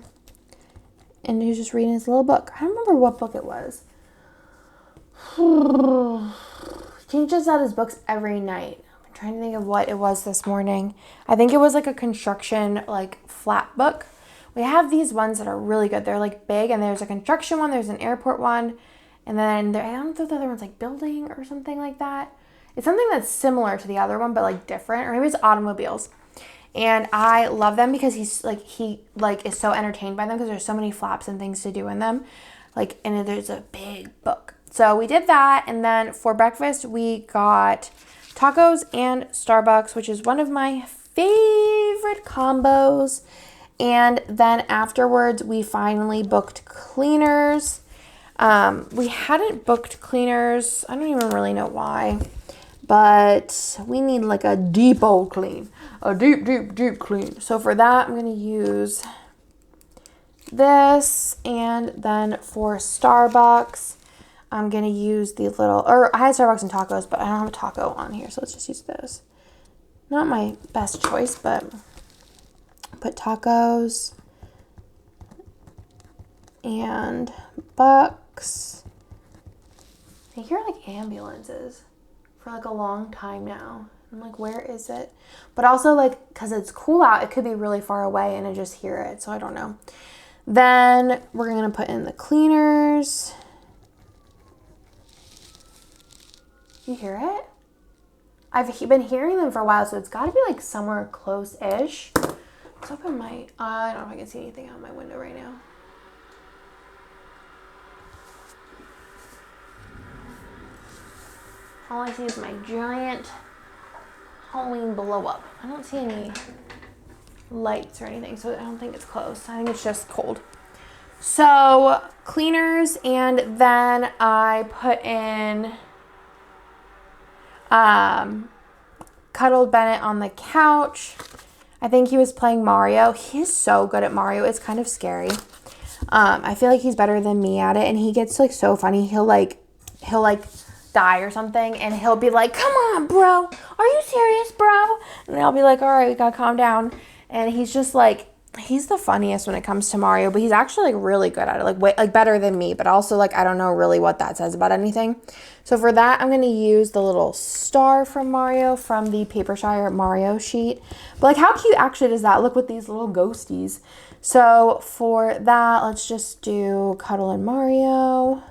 And he was just reading his little book. I don't remember what book it was. He changes out his books every night. I'm trying to think of what it was this morning. I think it was like a construction, like flat book. We have these ones that are really good. They're like big, and there's a construction one, there's an airport one, and then I don't know if the other one's like building or something like that. It's something that's similar to the other one, but like different, or maybe it's automobiles. And I love them because he is so entertained by them because there's so many flaps and things to do in them. Like, and there's a big book. So we did that, and then for breakfast we got tacos and Starbucks, which is one of my favorite combos. And then afterwards we finally booked cleaners. We hadn't booked cleaners. I don't even really know why. But we need like a deep old clean. A deep clean. So for that, I'm going to use this. And then for Starbucks, I'm going to use the little, or I had Starbucks and tacos, but I don't have a taco on here. So let's just use this. Not my best choice, but put tacos and bucks. I hear like ambulances for like a long time now. I'm like, where is it? But also like, because it's cool out, it could be really far away and I just hear it. So I don't know. Then we're going to put in the cleaners. You hear it? I've been hearing them for a while, so it's got to be like somewhere close-ish. Let's open my, I don't know if I can see anything out my window right now. All I see is my giant Halloween blow up. I don't see any lights or anything, so I don't think it's close. I think it's just cold. So cleaners, and then I put in cuddled Bennett on the couch. I think he was playing Mario. He's so good at Mario. It's kind of scary. I feel like he's better than me at it, and he gets like so funny. He'll die or something, and he'll be like, "Come on, bro. Are you serious, bro?" And I'll be like, "All right, we gotta calm down." And he's just like, he's the funniest when it comes to Mario, but he's actually like really good at it, like better than me, but also like I don't know really what that says about anything. So for that, I'm gonna use the little star from Mario from the Papershire Mario sheet. But like, how cute actually does that look with these little ghosties? So for that, let's just do Cuddle and Mario.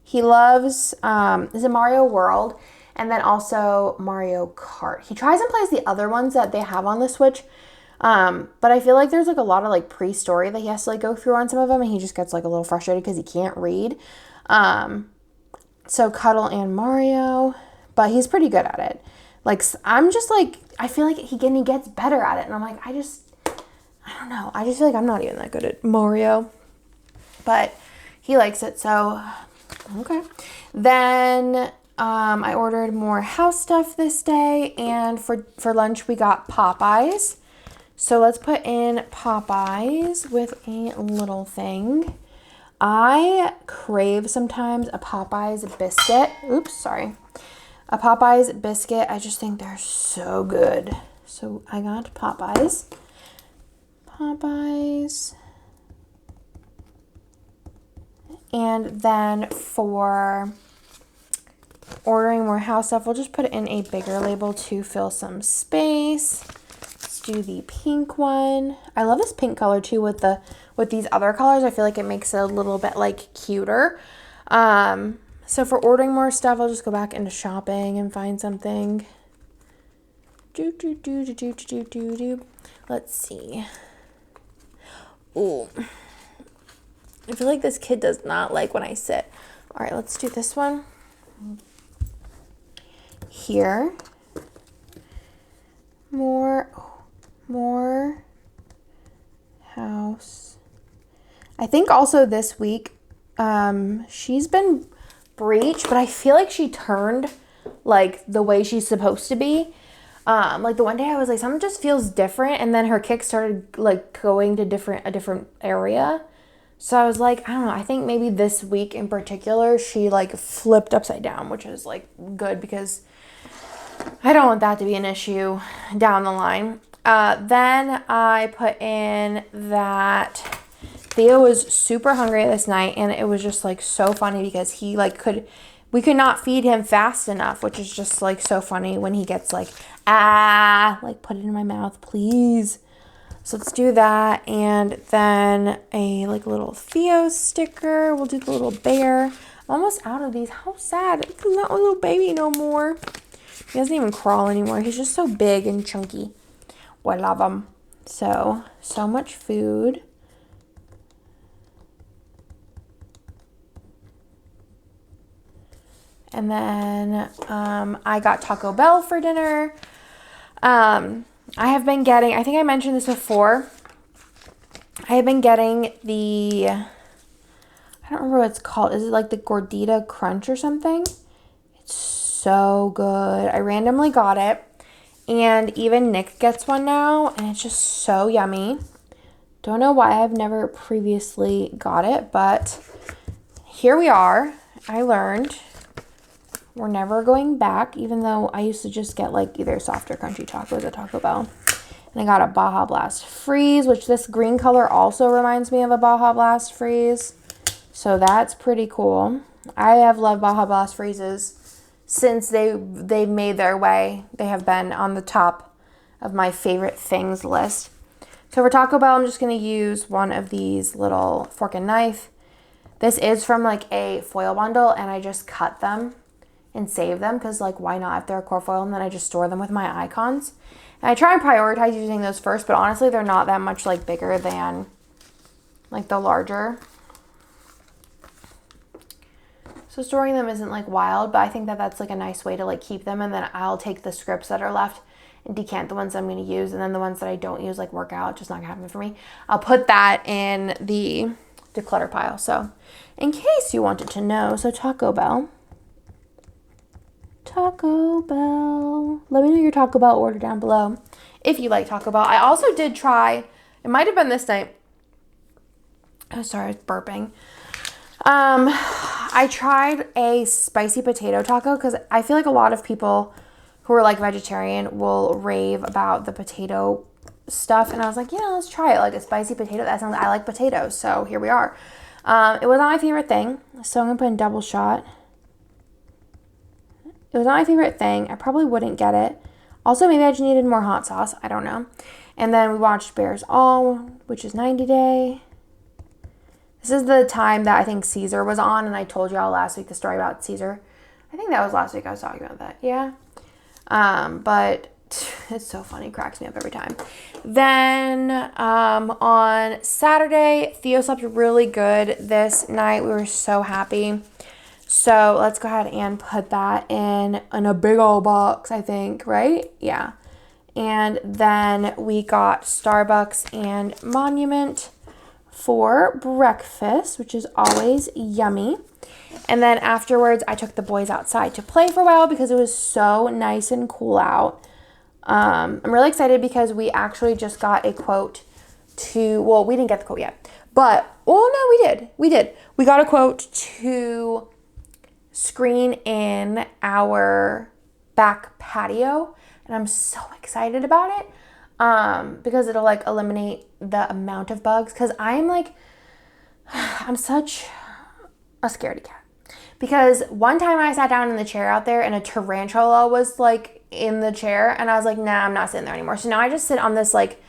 He loves, is it Mario World? And then also Mario Kart. He tries and plays the other ones that they have on the Switch. But I feel like there's like a lot of like pre-story that he has to like go through on some of them, and he just gets like a little frustrated because he can't read. So Cuddle and Mario, but he's pretty good at it. Like, I'm just like, I feel like he gets better at it, and I'm like, I don't know. I just feel like I'm not even that good at Mario, but he likes it. So, okay. Then, I ordered more house stuff this day, and for lunch we got Popeyes. So let's put in Popeyes with a little thing. I crave sometimes a Popeyes biscuit. Oops, sorry. A Popeyes biscuit. I just think they're so good. So I got Popeyes. And then for ordering more house stuff, we'll just put it in a bigger label to fill some space. Let's do the pink one. I love this pink color too with these other colors. I feel like it makes it a little bit like cuter. So for ordering more stuff, I'll just go back into shopping and find something. Let's see. Ooh. I feel like this kid does not like when I sit. All right, let's do this one. Here. More house. I think also this week, she's been breech, but I feel like she turned like the way she's supposed to be. Like the one day I was like, something just feels different, and then her kick started like going to a different area. So I was like, I don't know, I think maybe this week in particular, she like flipped upside down, which is like good because I don't want that to be an issue down the line. Then I put in that Theo was super hungry this night, and it was just like so funny because he like we could not feed him fast enough, which is just like so funny when he gets like, like put it in my mouth, please. So let's do that. And then a like little Theo sticker. We'll do the little bear. I'm almost out of these. How sad. He's not a little baby no more. He doesn't even crawl anymore. He's just so big and chunky. I love him. So much food. And then I got Taco Bell for dinner. I have been getting, I think I mentioned this before, I have been getting the, I don't remember what it's called. Is it like the Gordita Crunch or something? It's so good. I randomly got it. And even Nick gets one now, and it's just so yummy. Don't know why I've never previously got it, but here we are. I learned we're never going back, even though I used to just get like either soft or crunchy tacos at Taco Bell. And I got a Baja Blast Freeze, which this green color also reminds me of a Baja Blast Freeze. So that's pretty cool. I have loved Baja Blast freezes since they made their way. They have been on the top of my favorite things list. So for Taco Bell, I'm just going to use one of these little fork and knife. This is from like a foil bundle, and I just cut them and save them because like why not if they're a core foil, and then I just store them with my icons. And I try and prioritize using those first, but honestly they're not that much like bigger than like the larger. So storing them isn't like wild, but I think that that's like a nice way to like keep them, and then I'll take the scripts that are left and decant the ones I'm going to use, and then the ones that I don't use like work out, just not going to happen for me. I'll put that in the declutter pile. So in case you wanted to know, so Taco Bell. Let me know your Taco Bell order down below if you like Taco Bell. I also did try, it might have been this night. Oh, sorry, I was burping. I tried a spicy potato taco because I feel like a lot of people who are like vegetarian will rave about the potato stuff, and I was like, yeah, let's try it. Like a spicy potato, that sounds, I like potatoes, so here we are. It was not my favorite thing, so I'm gonna put in double shot. It was not my favorite thing. I probably wouldn't get it. Also, maybe I just needed more hot sauce. I don't know. And then we watched Bears All, which is 90 Day. This is the time that I think Caesar was on, and I told y'all last week the story about Caesar. I think that was last week I was talking about that. Yeah. But it's so funny. It cracks me up every time. Then on Saturday, Theo slept really good this night. We were so happy. So let's go ahead and put that in a big old box, I think, right? Yeah. And then we got Starbucks and Monument for breakfast, which is always yummy. And then afterwards, I took the boys outside to play for a while because it was so nice and cool out. I'm really excited because we actually just got a quote well, we didn't get the quote yet, but, oh no, we did. We got a quote to screen in our back patio, and I'm so excited about it because it'll like eliminate the amount of bugs, because I'm such a scaredy cat. Because one time I sat down in the chair out there and a tarantula was like in the chair, and I was like, nah, I'm not sitting there anymore. So now I just sit on this like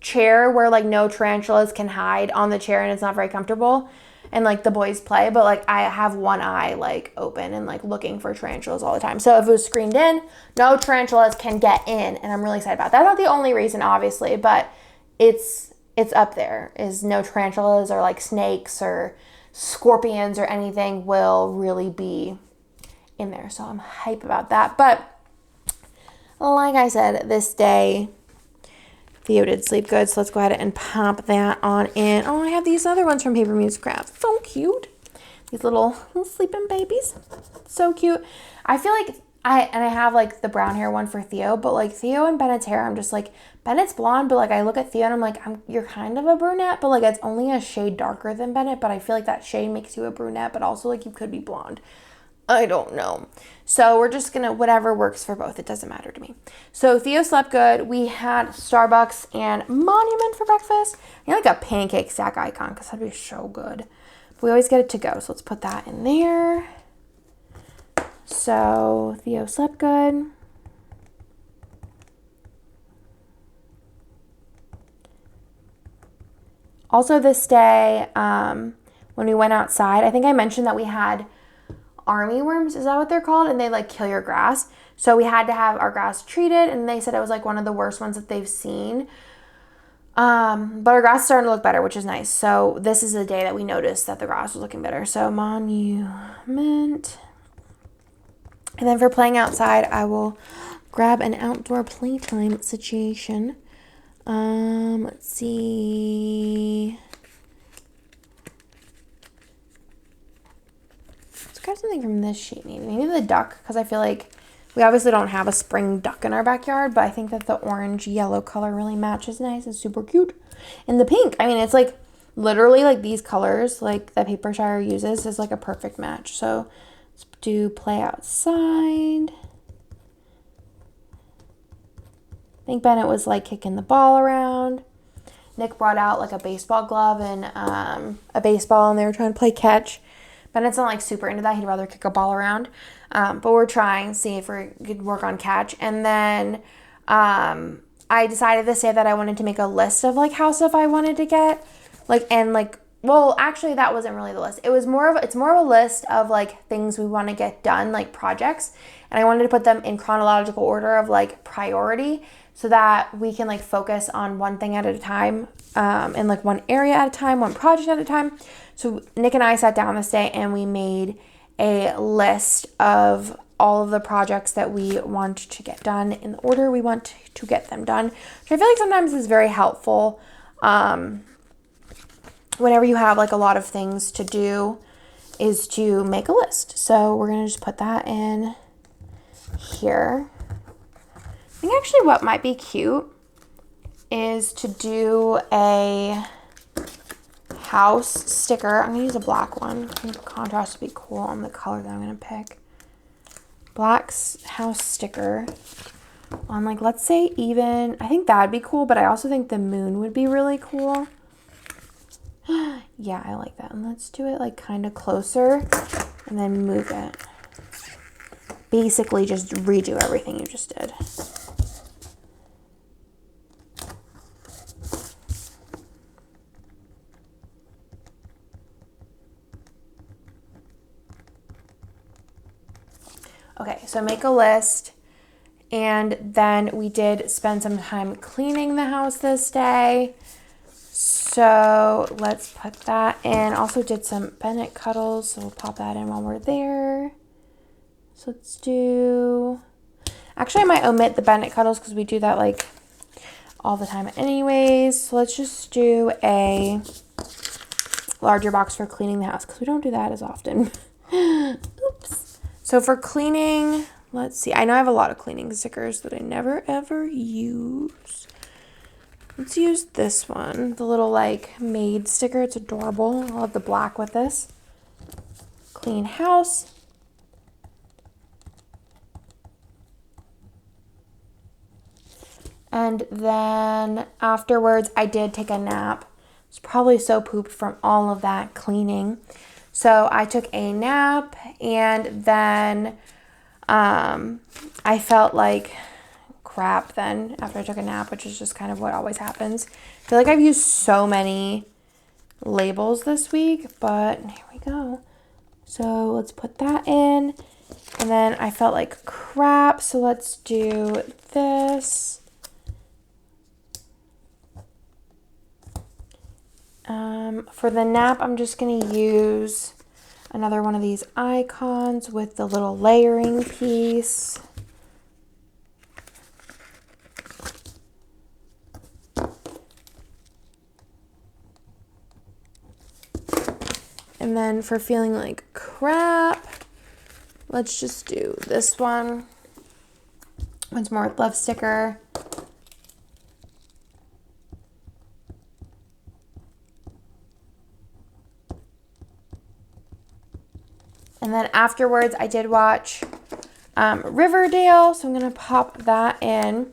chair where like no tarantulas can hide on the chair, and it's not very comfortable. And like the boys play, but like I have one eye like open and like looking for tarantulas all the time. So if it was screened in, no tarantulas can get in, and I'm really excited about that. That's not the only reason, obviously, but it's up there. Is no tarantulas or like snakes or scorpions or anything will really be in there. So I'm hype about that. But like I said, this day Theo did sleep good, so let's go ahead and pop that on in. Oh, I have these other ones from Paper Muse Crafts. So cute. These little sleeping babies. So cute. I feel like I have like the brown hair one for Theo, but like Theo and Bennett's hair, I'm just like, Bennett's blonde, but like I look at Theo and I'm like, you're kind of a brunette, but like it's only a shade darker than Bennett, but I feel like that shade makes you a brunette, but also like you could be blonde. I don't know. So we're just gonna, whatever works for both. It doesn't matter to me. So Theo slept good. We had Starbucks and Monument for breakfast. I like a pancake stack icon because that'd be so good. But we always get it to go. So let's put that in there. So Theo slept good. Also this day, when we went outside, I think I mentioned that we had army worms, is that what they're called? And they like kill your grass. So we had to have our grass treated, and they said it was like one of the worst ones that they've seen. But our grass is starting to look better, which is nice. So this is the day that we noticed that the grass was looking better. So Monument. And then for playing outside, I will grab an outdoor playtime situation. Let's see. Grab something from this sheet, maybe the duck, because I feel like we obviously don't have a spring duck in our backyard, but I think that the orange yellow color really matches nice. It's super cute. And the pink, I mean, it's like literally like these colors like that Papershire uses is like a perfect match. So let's do play outside. I think Bennett was like kicking the ball around. Nick brought out like a baseball glove and a baseball, and they were trying to play catch. Bennett's not like super into that. He'd rather kick a ball around. But we're trying, see if we could work on catch. And then I decided this day that I wanted to make a list of like house stuff I wanted to get. Well, actually that wasn't really the list. It's more of a list of like things we want to get done, like projects. And I wanted to put them in chronological order of like priority so that we can like focus on one thing at a time, and like one area at a time, one project at a time. So Nick and I sat down this day and we made a list of all of the projects that we want to get done in the order we want to get them done, which I feel like sometimes is very helpful whenever you have like a lot of things to do, is to make a list. So we're going to just put that in here. I think actually what might be cute is to do a house sticker. I'm going to use a black one. I think the contrast would be cool on the color that I'm going to pick. Black house sticker on like, let's say even, I think that'd be cool, but I also think the moon would be really cool. Yeah, I like that. And let's do it like kind of closer and then move it. Basically just redo everything you just did. Okay, so make a list, and then we did spend some time cleaning the house this day. So let's put that in. Also did some Bennett cuddles, so we'll pop that in while we're there. So let's do, actually I might omit the Bennett cuddles because we do that like all the time anyways. So let's just do a larger box for cleaning the house because we don't do that as often. Oops. So for cleaning, let's see. I know I have a lot of cleaning stickers that I never ever use. Let's use this one, the little like maid sticker. It's adorable. I love the black with this. Clean house. And then afterwards, I did take a nap. I was probably so pooped from all of that cleaning. So I took a nap, and then I felt like crap then after I took a nap, which is just kind of what always happens. I feel like I've used so many labels this week, but here we go. So let's put that in, and then I felt like crap, so let's do this. For the nap, I'm just going to use another one of these icons with the little layering piece. And then for feeling like crap, let's just do this one. Once more love sticker. And then afterwards, I did watch Riverdale, so I'm going to pop that in.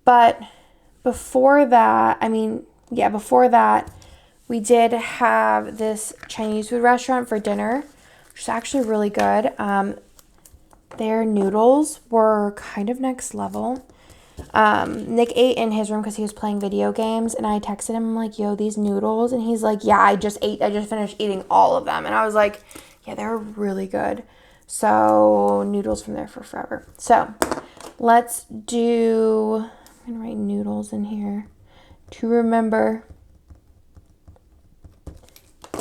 But before that, before that, we did have this Chinese food restaurant for dinner, which is actually really good. Their noodles were kind of next level. Nick ate in his room because he was playing video games, and I texted him, I'm like, yo, these noodles, and he's like, yeah, I just finished eating all of them. And I was like, yeah, they were really good. So noodles from there for forever. So let's do, I'm gonna write noodles in here to remember.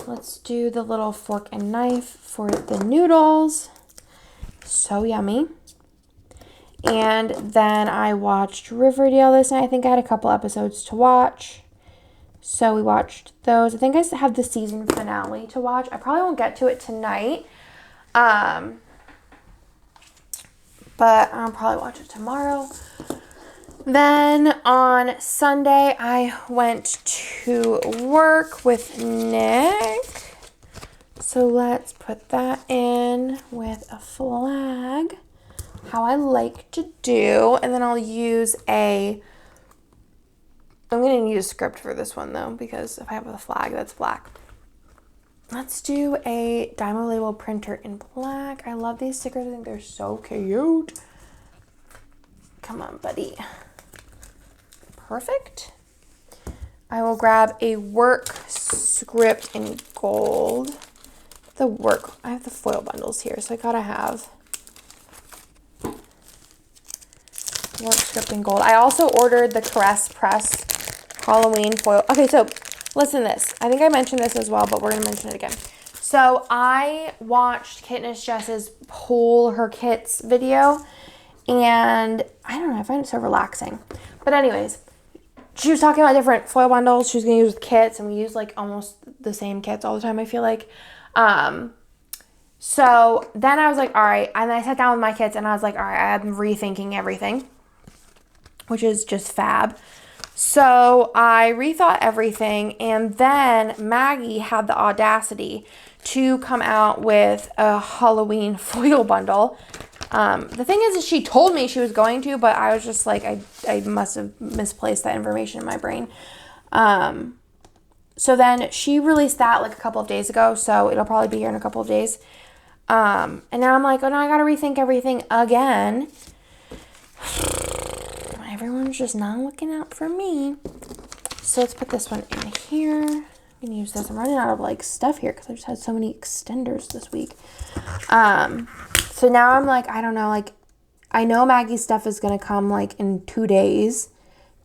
Let's do the little fork and knife for the noodles. So yummy. And then I watched Riverdale this night. I think I had a couple episodes to watch. So we watched those. I think I have the season finale to watch. I probably won't get to it tonight. But I'll probably watch it tomorrow. Then on Sunday, I went to work with Nick. So let's put that in with a flag, how I like to do. And then I'll use I'm going to use a script for this one though, because if I have a flag, that's black. let's do a Dymo label printer in black. I love these stickers. I think they're so cute. Come on, buddy. Perfect. I will grab a work script in gold. I have the foil bundles here, so I gotta have work script in gold. I also ordered the Caress Press Halloween foil. Okay, so listen to this. I think I mentioned this as well, but we're gonna mention it again. So I watched Kitness Jess's pull her kits video, and I don't know, I find it so relaxing. But anyways, she was talking about different foil bundles she was gonna use with kits, and we use like almost the same kits all the time, I feel like. So then I was like, all right, and I sat down with my kits and I was like, all right, I'm rethinking everything, which is just fab. So I rethought everything, and then Maggie had the audacity to come out with a Halloween foil bundle. The thing is she told me she was going to, but I was just like, I must have misplaced that information in my brain. So then she released that like a couple of days ago, so it'll probably be here in a couple of days. And now I'm like, oh no, I gotta rethink everything again. Everyone's just not looking out for me. So let's put this one in here. I'm gonna use this. I'm running out of like stuff here because I just had so many extenders this week. So now I'm like, I don't know, like I know Maggie's stuff is gonna come like in 2 days.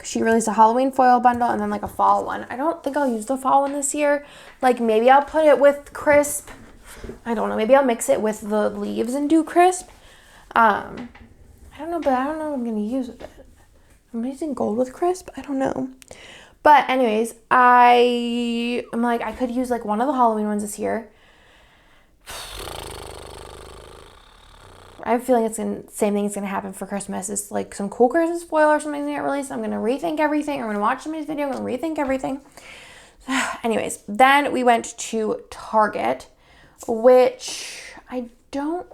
She released a Halloween foil bundle and then like a fall one. I don't think I'll use the fall one this year. Like maybe I'll put it with crisp. I don't know. Maybe I'll mix it with the leaves and do crisp. I don't know, but I don't know what I'm going to use with it. I'm using gold with crisp. I don't know. But anyways, I'm like, I could use like one of the Halloween ones this year. I have a feeling same thing is going to happen for Christmas. It's like some cool Christmas foil or something that get released. I'm going to rethink everything. I'm going to watch somebody's video. I'm going to rethink everything. Anyways, then we went to Target, which I don't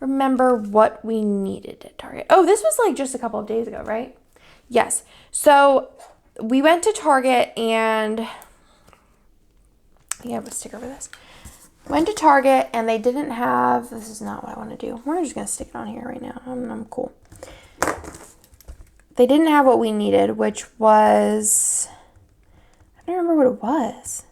remember what we needed at Target. Oh, this was like just a couple of days ago, right? Yes. So we went to Target and I think I have a sticker for this. Went to Target and they didn't have, this is not what I want to do. We're just going to stick it on here right now. I'm cool. They didn't have what we needed, which was, I don't remember what it was.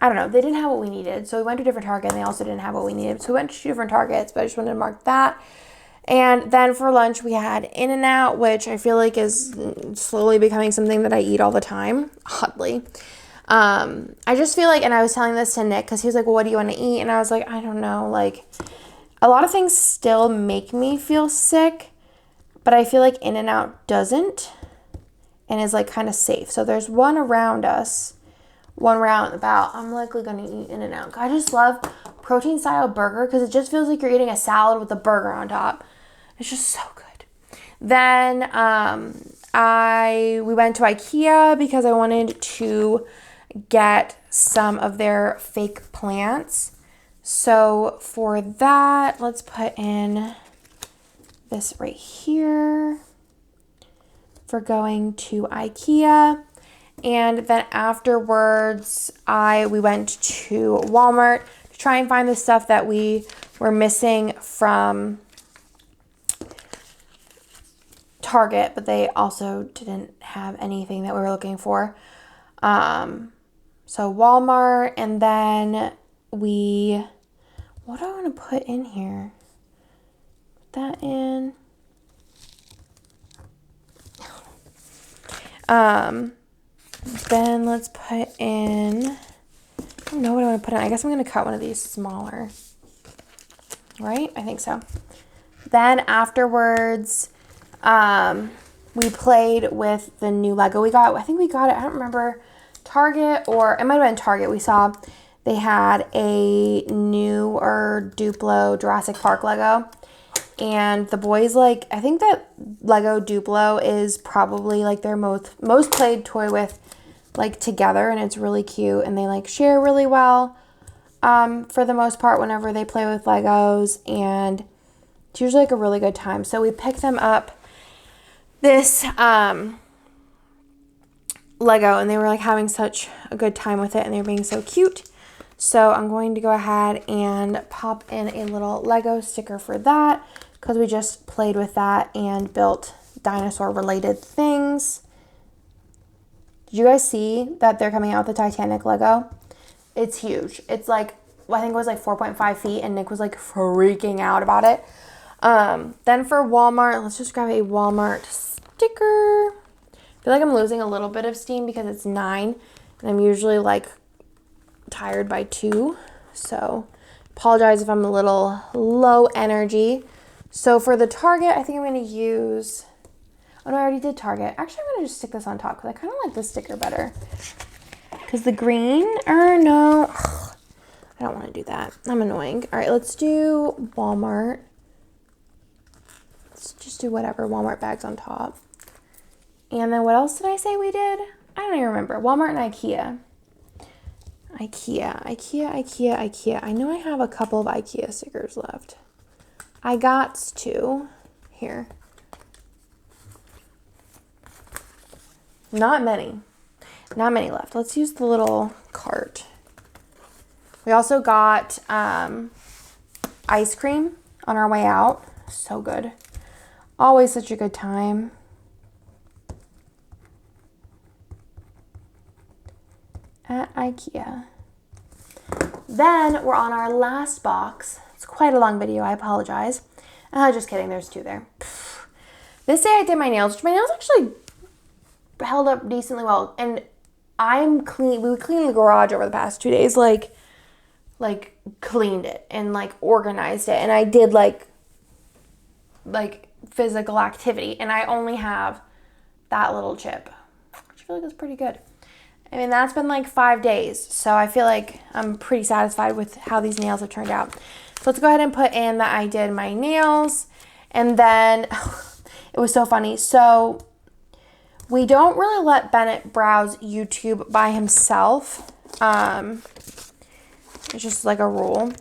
I don't know. They didn't have what we needed. So we went to a different Target and they also didn't have what we needed. So we went to 2 different Targets, but I just wanted to mark that. And then for lunch, we had In-N-Out, which I feel like is slowly becoming something that I eat all the time, oddly. I just feel like, and I was telling this to Nick because he was like, well, what do you want to eat? And I was like, I don't know. Like, a lot of things still make me feel sick, but I feel like In-N-Out doesn't and is like kind of safe. So there's one around us, one round about. I'm likely going to eat In-N-Out. I just love protein style burger because it just feels like you're eating a salad with a burger on top. It's just so good. Then we went to IKEA because I wanted to get some of their fake plants. So for that, let's put in this right here for going to IKEA. And then afterwards, we went to Walmart to try and find the stuff that we were missing from Target, but they also didn't have anything that we were looking for. So Walmart, and then what do I want to put in here? Put that in. Then let's put in, I don't know what I want to put in. I guess I'm going to cut one of these smaller. Right? I think so. Then afterwards, we played with the new Lego we got. I think we got it, I don't remember, Target, or it might have been Target. We saw they had a newer Duplo Jurassic Park Lego. And the boys like, I think that Lego Duplo is probably like their most played toy with like together, and it's really cute, and they like share really well for the most part whenever they play with Legos, and it's usually like a really good time. So we picked them up this Lego, and they were like having such a good time with it, and they were being so cute. So I'm going to go ahead and pop in a little Lego sticker for that because we just played with that and built dinosaur related things. Did you guys see that they're coming out with the Titanic Lego? It's huge. It's like, I think it was like 4.5 feet and Nick was like freaking out about it. Then for Walmart, let's just grab a Walmart sticker. I feel like I'm losing a little bit of steam because it's 9 and I'm usually like tired by 2. So apologize if I'm a little low energy. So for the Target, I think I'm going to use, oh no, I already did Target. Actually, I'm going to just stick this on top because I kind of like this sticker better. Because the green, or no, I don't want to do that. I'm annoying. All right, let's do Walmart. Let's just do whatever, Walmart bags on top. And then what else did I say we did? I don't even remember. Walmart and IKEA. IKEA. I know I have a couple of IKEA stickers left. I got 2 here. Not many left. Let's use the little cart. We also got ice cream on our way out. So good. Always such a good time. At IKEA. Then we're on our last box. It's quite a long video, I apologize. Just kidding, there's 2 there. This day I did my nails, which my nails actually held up decently well. And we cleaned the garage over the past 2 days, like cleaned it and like organized it. And I did like physical activity. And I only have that little chip, which I feel like is pretty good. I mean, that's been like 5 days, so I feel like I'm pretty satisfied with how these nails have turned out. So let's go ahead and put in that I did my nails, and then it was so funny. So we don't really let Bennett browse YouTube by himself. It's just like a rule.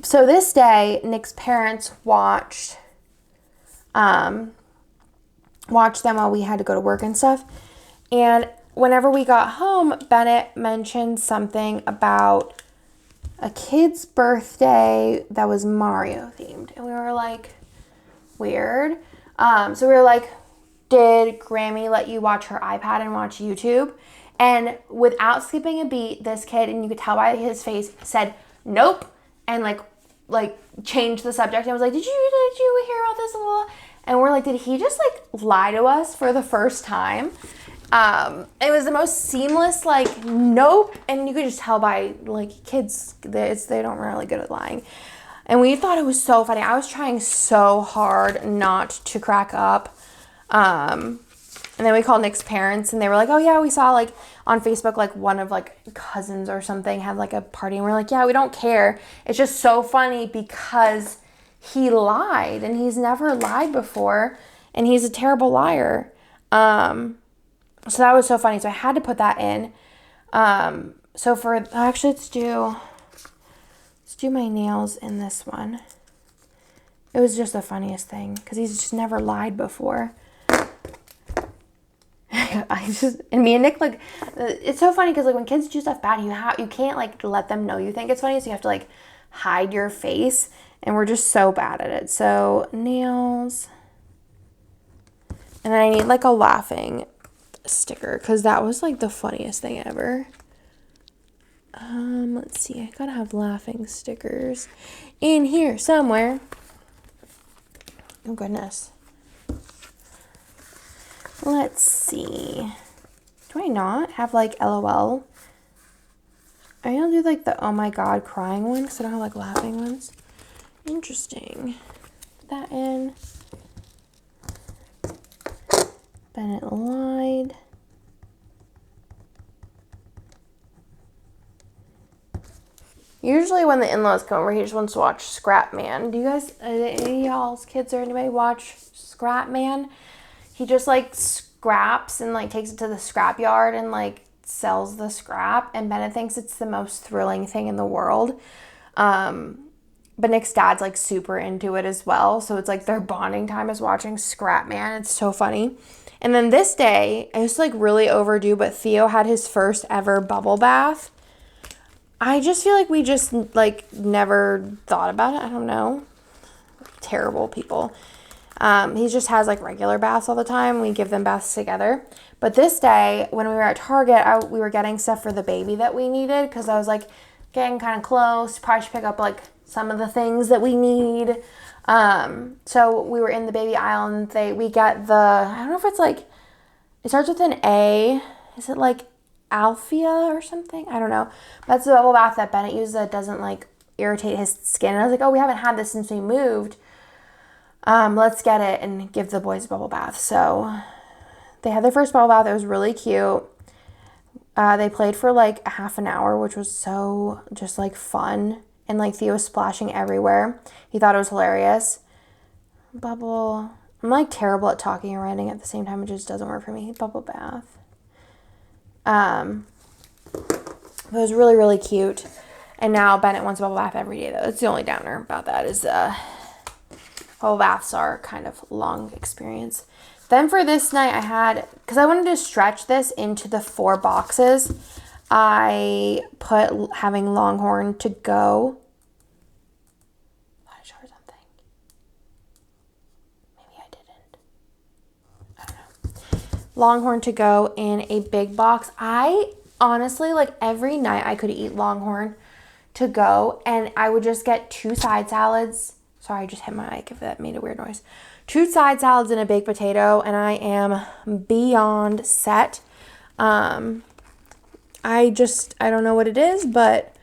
So this day, Nick's parents watched them while we had to go to work and stuff, and whenever we got home, Bennett mentioned something about a kid's birthday that was Mario themed. And we were like, weird. So we were like, did Grammy let you watch her iPad and watch YouTube? And without skipping a beat, this kid, and you could tell by his face, said, nope. And like changed the subject and was like, did you hear about this? And we're like, did he just like lie to us for the first time? It was the most seamless, like, nope. And you could just tell by, like, kids, they don't really good at lying. And we thought it was so funny. I was trying so hard not to crack up. And then we called Nick's parents, and they were like, oh, yeah, we saw, like, on Facebook, like, one of, like, cousins or something had, like, a party. And we're like, yeah, we don't care. It's just so funny because he lied, and he's never lied before, and he's a terrible liar. So that was so funny. So I had to put that in. So let's do my nails in this one. It was just the funniest thing because he's just never lied before. And me and Nick, like, it's so funny because like when kids do stuff bad, you can't like let them know you think it's funny. So you have to like hide your face, and we're just so bad at it. So nails. And then I need like a laughing sticker because that was like the funniest thing ever. Let's see, I gotta have laughing stickers in here somewhere. Oh goodness. Let's see, do I not have like LOL? I'm gonna do like the oh my god crying one because I don't have like laughing ones. Interesting. Put that in. Bennett lied. Usually when the in-laws come over, he just wants to watch Scrap Man. Do you guys, any y'all's kids or anybody watch Scrap Man? He just like scraps and like takes it to the scrap yard and like sells the scrap. And Bennett thinks it's the most thrilling thing in the world. But Nick's dad's like super into it as well. So it's like their bonding time is watching Scrap Man. It's so funny. And then this day, it was like really overdue, but Theo had his first ever bubble bath. I just feel like we just like never thought about it. I don't know. Terrible people. He just has like regular baths all the time. We give them baths together. But this day, when we were at Target, we were getting stuff for the baby that we needed because I was like getting kind of close. Probably should pick up like some of the things that we need. So we were in the baby aisle and we get I don't know if it's like, it starts with an A. Is it like Alphia or something? I don't know. That's the bubble bath that Bennett uses that doesn't like irritate his skin. And I was like, oh, we haven't had this since we moved. Let's get it and give the boys a bubble bath. So they had their first bubble bath. It was really cute. They played for like a half an hour, which was so just like fun. And like Theo was splashing everywhere. He thought it was hilarious. Bubble. I'm like terrible at talking and writing at the same time. It just doesn't work for me. Bubble bath. It was really, really cute. And now Bennett wants a bubble bath every day though. That's the only downer about that is bubble baths are kind of long experience. Then for this night because I wanted to stretch this into the 4 boxes, I put having Longhorn to go. Want to show her something? Maybe I didn't. I don't know. Longhorn to go in a big box. I honestly, like every night I could eat Longhorn to go and I would just get 2 side salads. Sorry, I just hit my mic if that made a weird noise. 2 side salads and a baked potato, and I am beyond set. I don't know what it is, but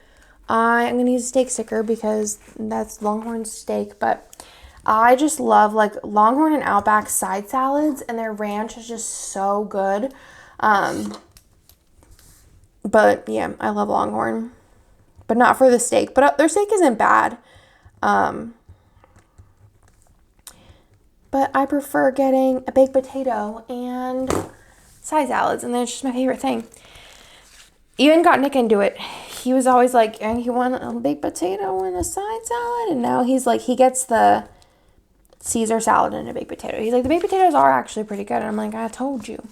I'm going to use a steak sticker because that's Longhorn steak. But I just love like Longhorn and Outback side salads, and their ranch is just so good. But yeah, I love Longhorn, but not for the steak. But their steak isn't bad. But I prefer getting a baked potato and side salads, and that's just my favorite thing. Even got Nick into it. He was always like, you want a baked potato and a side salad? And now he's like, he gets the Caesar salad and a baked potato. He's like, the baked potatoes are actually pretty good. And I'm like, I told you.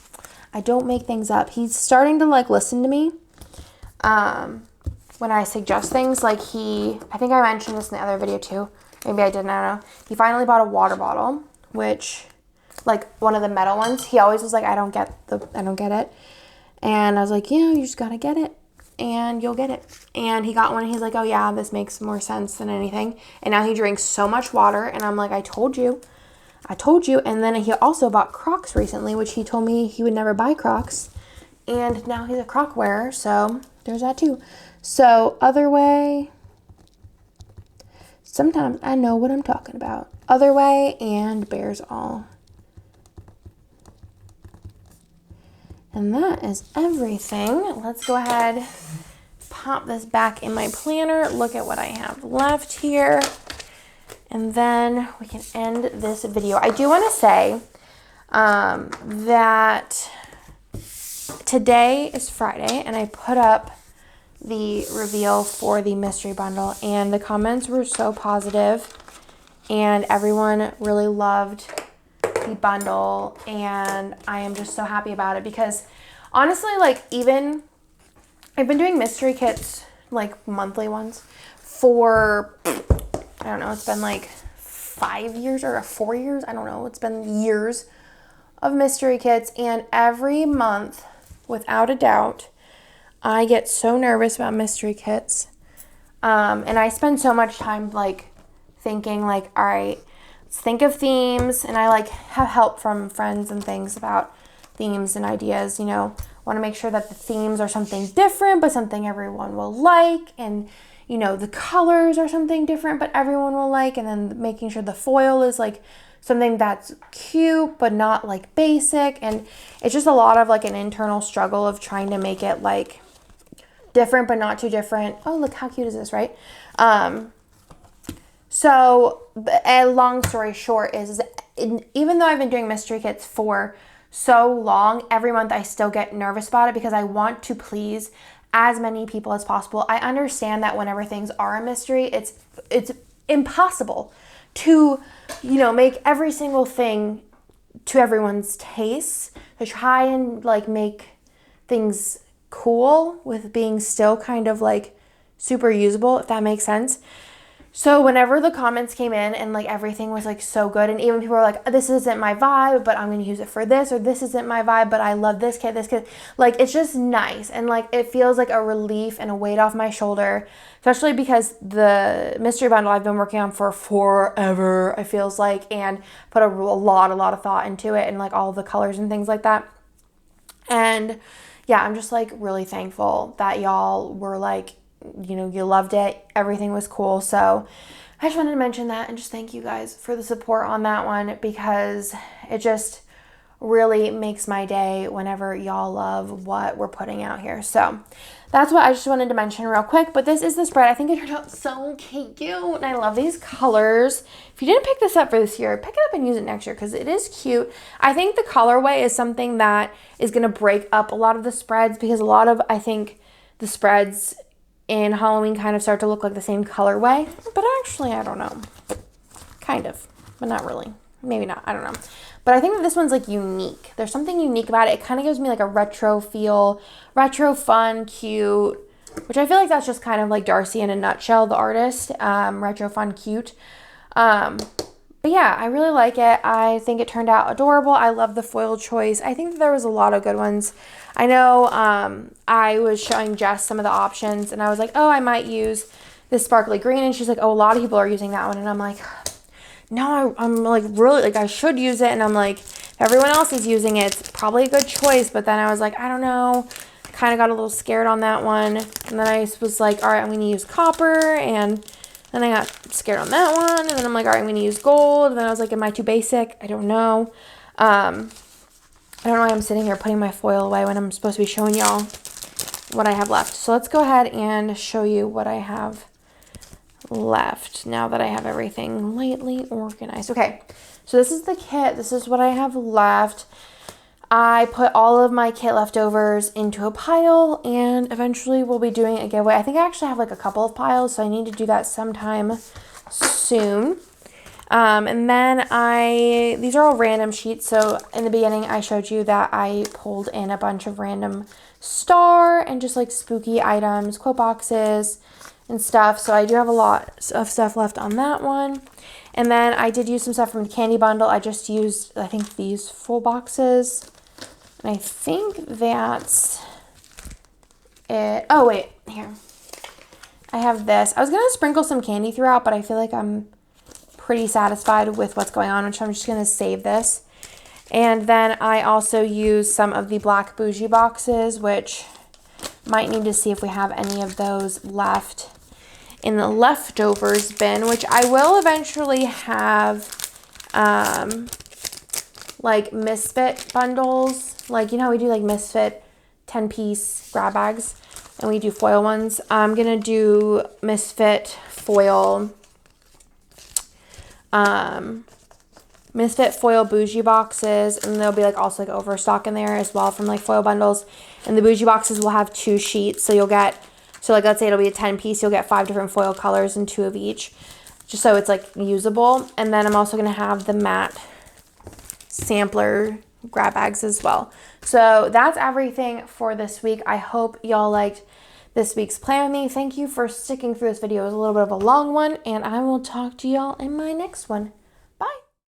I don't make things up. He's starting to like listen to me when I suggest things. Like I think I mentioned this in the other video too. Maybe I didn't, I don't know. He finally bought a water bottle, which like one of the metal ones. He always was like, I don't get it. And I was like, yeah, you just gotta get it and you'll get it. And he got one and he's like, oh yeah, this makes more sense than anything. And now he drinks so much water and I'm like, I told you. And then he also bought Crocs recently, which he told me he would never buy Crocs. And now he's a Croc wearer, so there's that too. So other way, sometimes I know what I'm talking about. Other way and Bears All. And that is everything. Let's go ahead, pop this back in my planner, look at what I have left here, and then we can end this video. I do want to say that today is Friday, and I put up the reveal for the mystery bundle, and the comments were so positive, and everyone really loved the bundle, and I am just so happy about it because honestly, like, even I've been doing mystery kits, like monthly ones, for I don't know, it's been like 5 years or 4 years, I don't know, it's been years of mystery kits, and every month, without a doubt, I get so nervous about mystery kits, and I spend so much time like thinking like, all right, let's think of themes, and I like have help from friends and things about themes and ideas, you know, want to make sure that the themes are something different, but something everyone will like, and you know, the colors are something different, but everyone will like, and then making sure the foil is like something that's cute, but not like basic, and it's just a lot of like an internal struggle of trying to make it like different, but not too different. Oh, look, how cute is this, right? So a long story short is even though I've been doing mystery kits for so long, every month I still get nervous about it because I want to please as many people as possible. I understand that whenever things are a mystery, it's impossible to, you know, make every single thing to everyone's taste, to try and like make things cool with being still kind of like super usable, if that makes sense. So whenever the comments came in and like everything was like so good, and even people were like, this isn't my vibe, but I'm going to use it for this, or this isn't my vibe, but I love this kit, like it's just nice. And like it feels like a relief and a weight off my shoulder, especially because the mystery bundle I've been working on for forever, it feels like, and put a lot of thought into it, and like all the colors and things like that. And yeah, I'm just like really thankful that y'all were like, you know, you loved it. Everything was cool. So I just wanted to mention that and just thank you guys for the support on that one, because it just really makes my day whenever y'all love what we're putting out here. So that's what I just wanted to mention real quick. But this is the spread. I think it turned out so cute, and I love these colors. If you didn't pick this up for this year, pick it up and use it next year, because it is cute. I think the colorway is something that is going to break up a lot of the spreads, because a lot of, I think, the spreads in Halloween kind of start to look like the same colorway. But actually, I don't know. Kind of, but not really. Maybe not. I don't know. But I think that this one's like unique. There's something unique about it. It kind of gives me like a retro feel, retro fun, cute, which I feel like that's just kind of like Darcy in a nutshell, the artist. Retro fun, cute. But yeah, I really like it. I think it turned out adorable. I love the foil choice. I think that there was a lot of good ones. I know I was showing Jess some of the options, and I was like, oh, I might use this sparkly green. And she's like, oh, a lot of people are using that one. And I'm like, no, I'm like really, like I should use it. And I'm like, if everyone else is using it, it's probably a good choice. But then I was like, I don't know. Kind of got a little scared on that one. And then I was like, all right, I'm going to use copper. And then I got scared on that one. And then I'm like, all right, I'm going to use gold. And then I was like, am I too basic? I don't know. I don't know why I'm sitting here putting my foil away when I'm supposed to be showing y'all what I have left. So let's go ahead and show you what I have left now that I have everything lightly organized. Okay, so this is the kit. This is what I have left. I put all of my kit leftovers into a pile, and eventually we'll be doing a giveaway. I think I actually have like a couple of piles, so I need to do that sometime soon. And then these are all random sheets. So in the beginning, I showed you that I pulled in a bunch of random star and just like spooky items, quote boxes and stuff. So I do have a lot of stuff left on that one. And then I did use some stuff from the candy bundle. I just used, I think, these full boxes. And I think that's it. Oh, wait, here. I have this. I was going to sprinkle some candy throughout, but I feel like I'm pretty satisfied with what's going on, which I'm just going to save this. And then I also use some of the black bougie boxes, which might need to see if we have any of those left in the leftovers bin, which I will eventually have like Misfit bundles. Like, you know how we do like Misfit 10-piece grab bags and we do foil ones. I'm going to do Misfit foil bougie boxes, and there'll be like also like overstock in there as well from like foil bundles. And the bougie boxes will have 2 sheets, so you'll get, so like let's say it'll be a 10-piece, you'll get 5 different foil colors and 2 of each, just so it's like usable. And then I'm also going to have the matte sampler grab bags as well. So that's everything for this week. I hope y'all liked this week's plan with me. Thank you for sticking through this video. It was a little bit of a long one, and I will talk to y'all in my next one.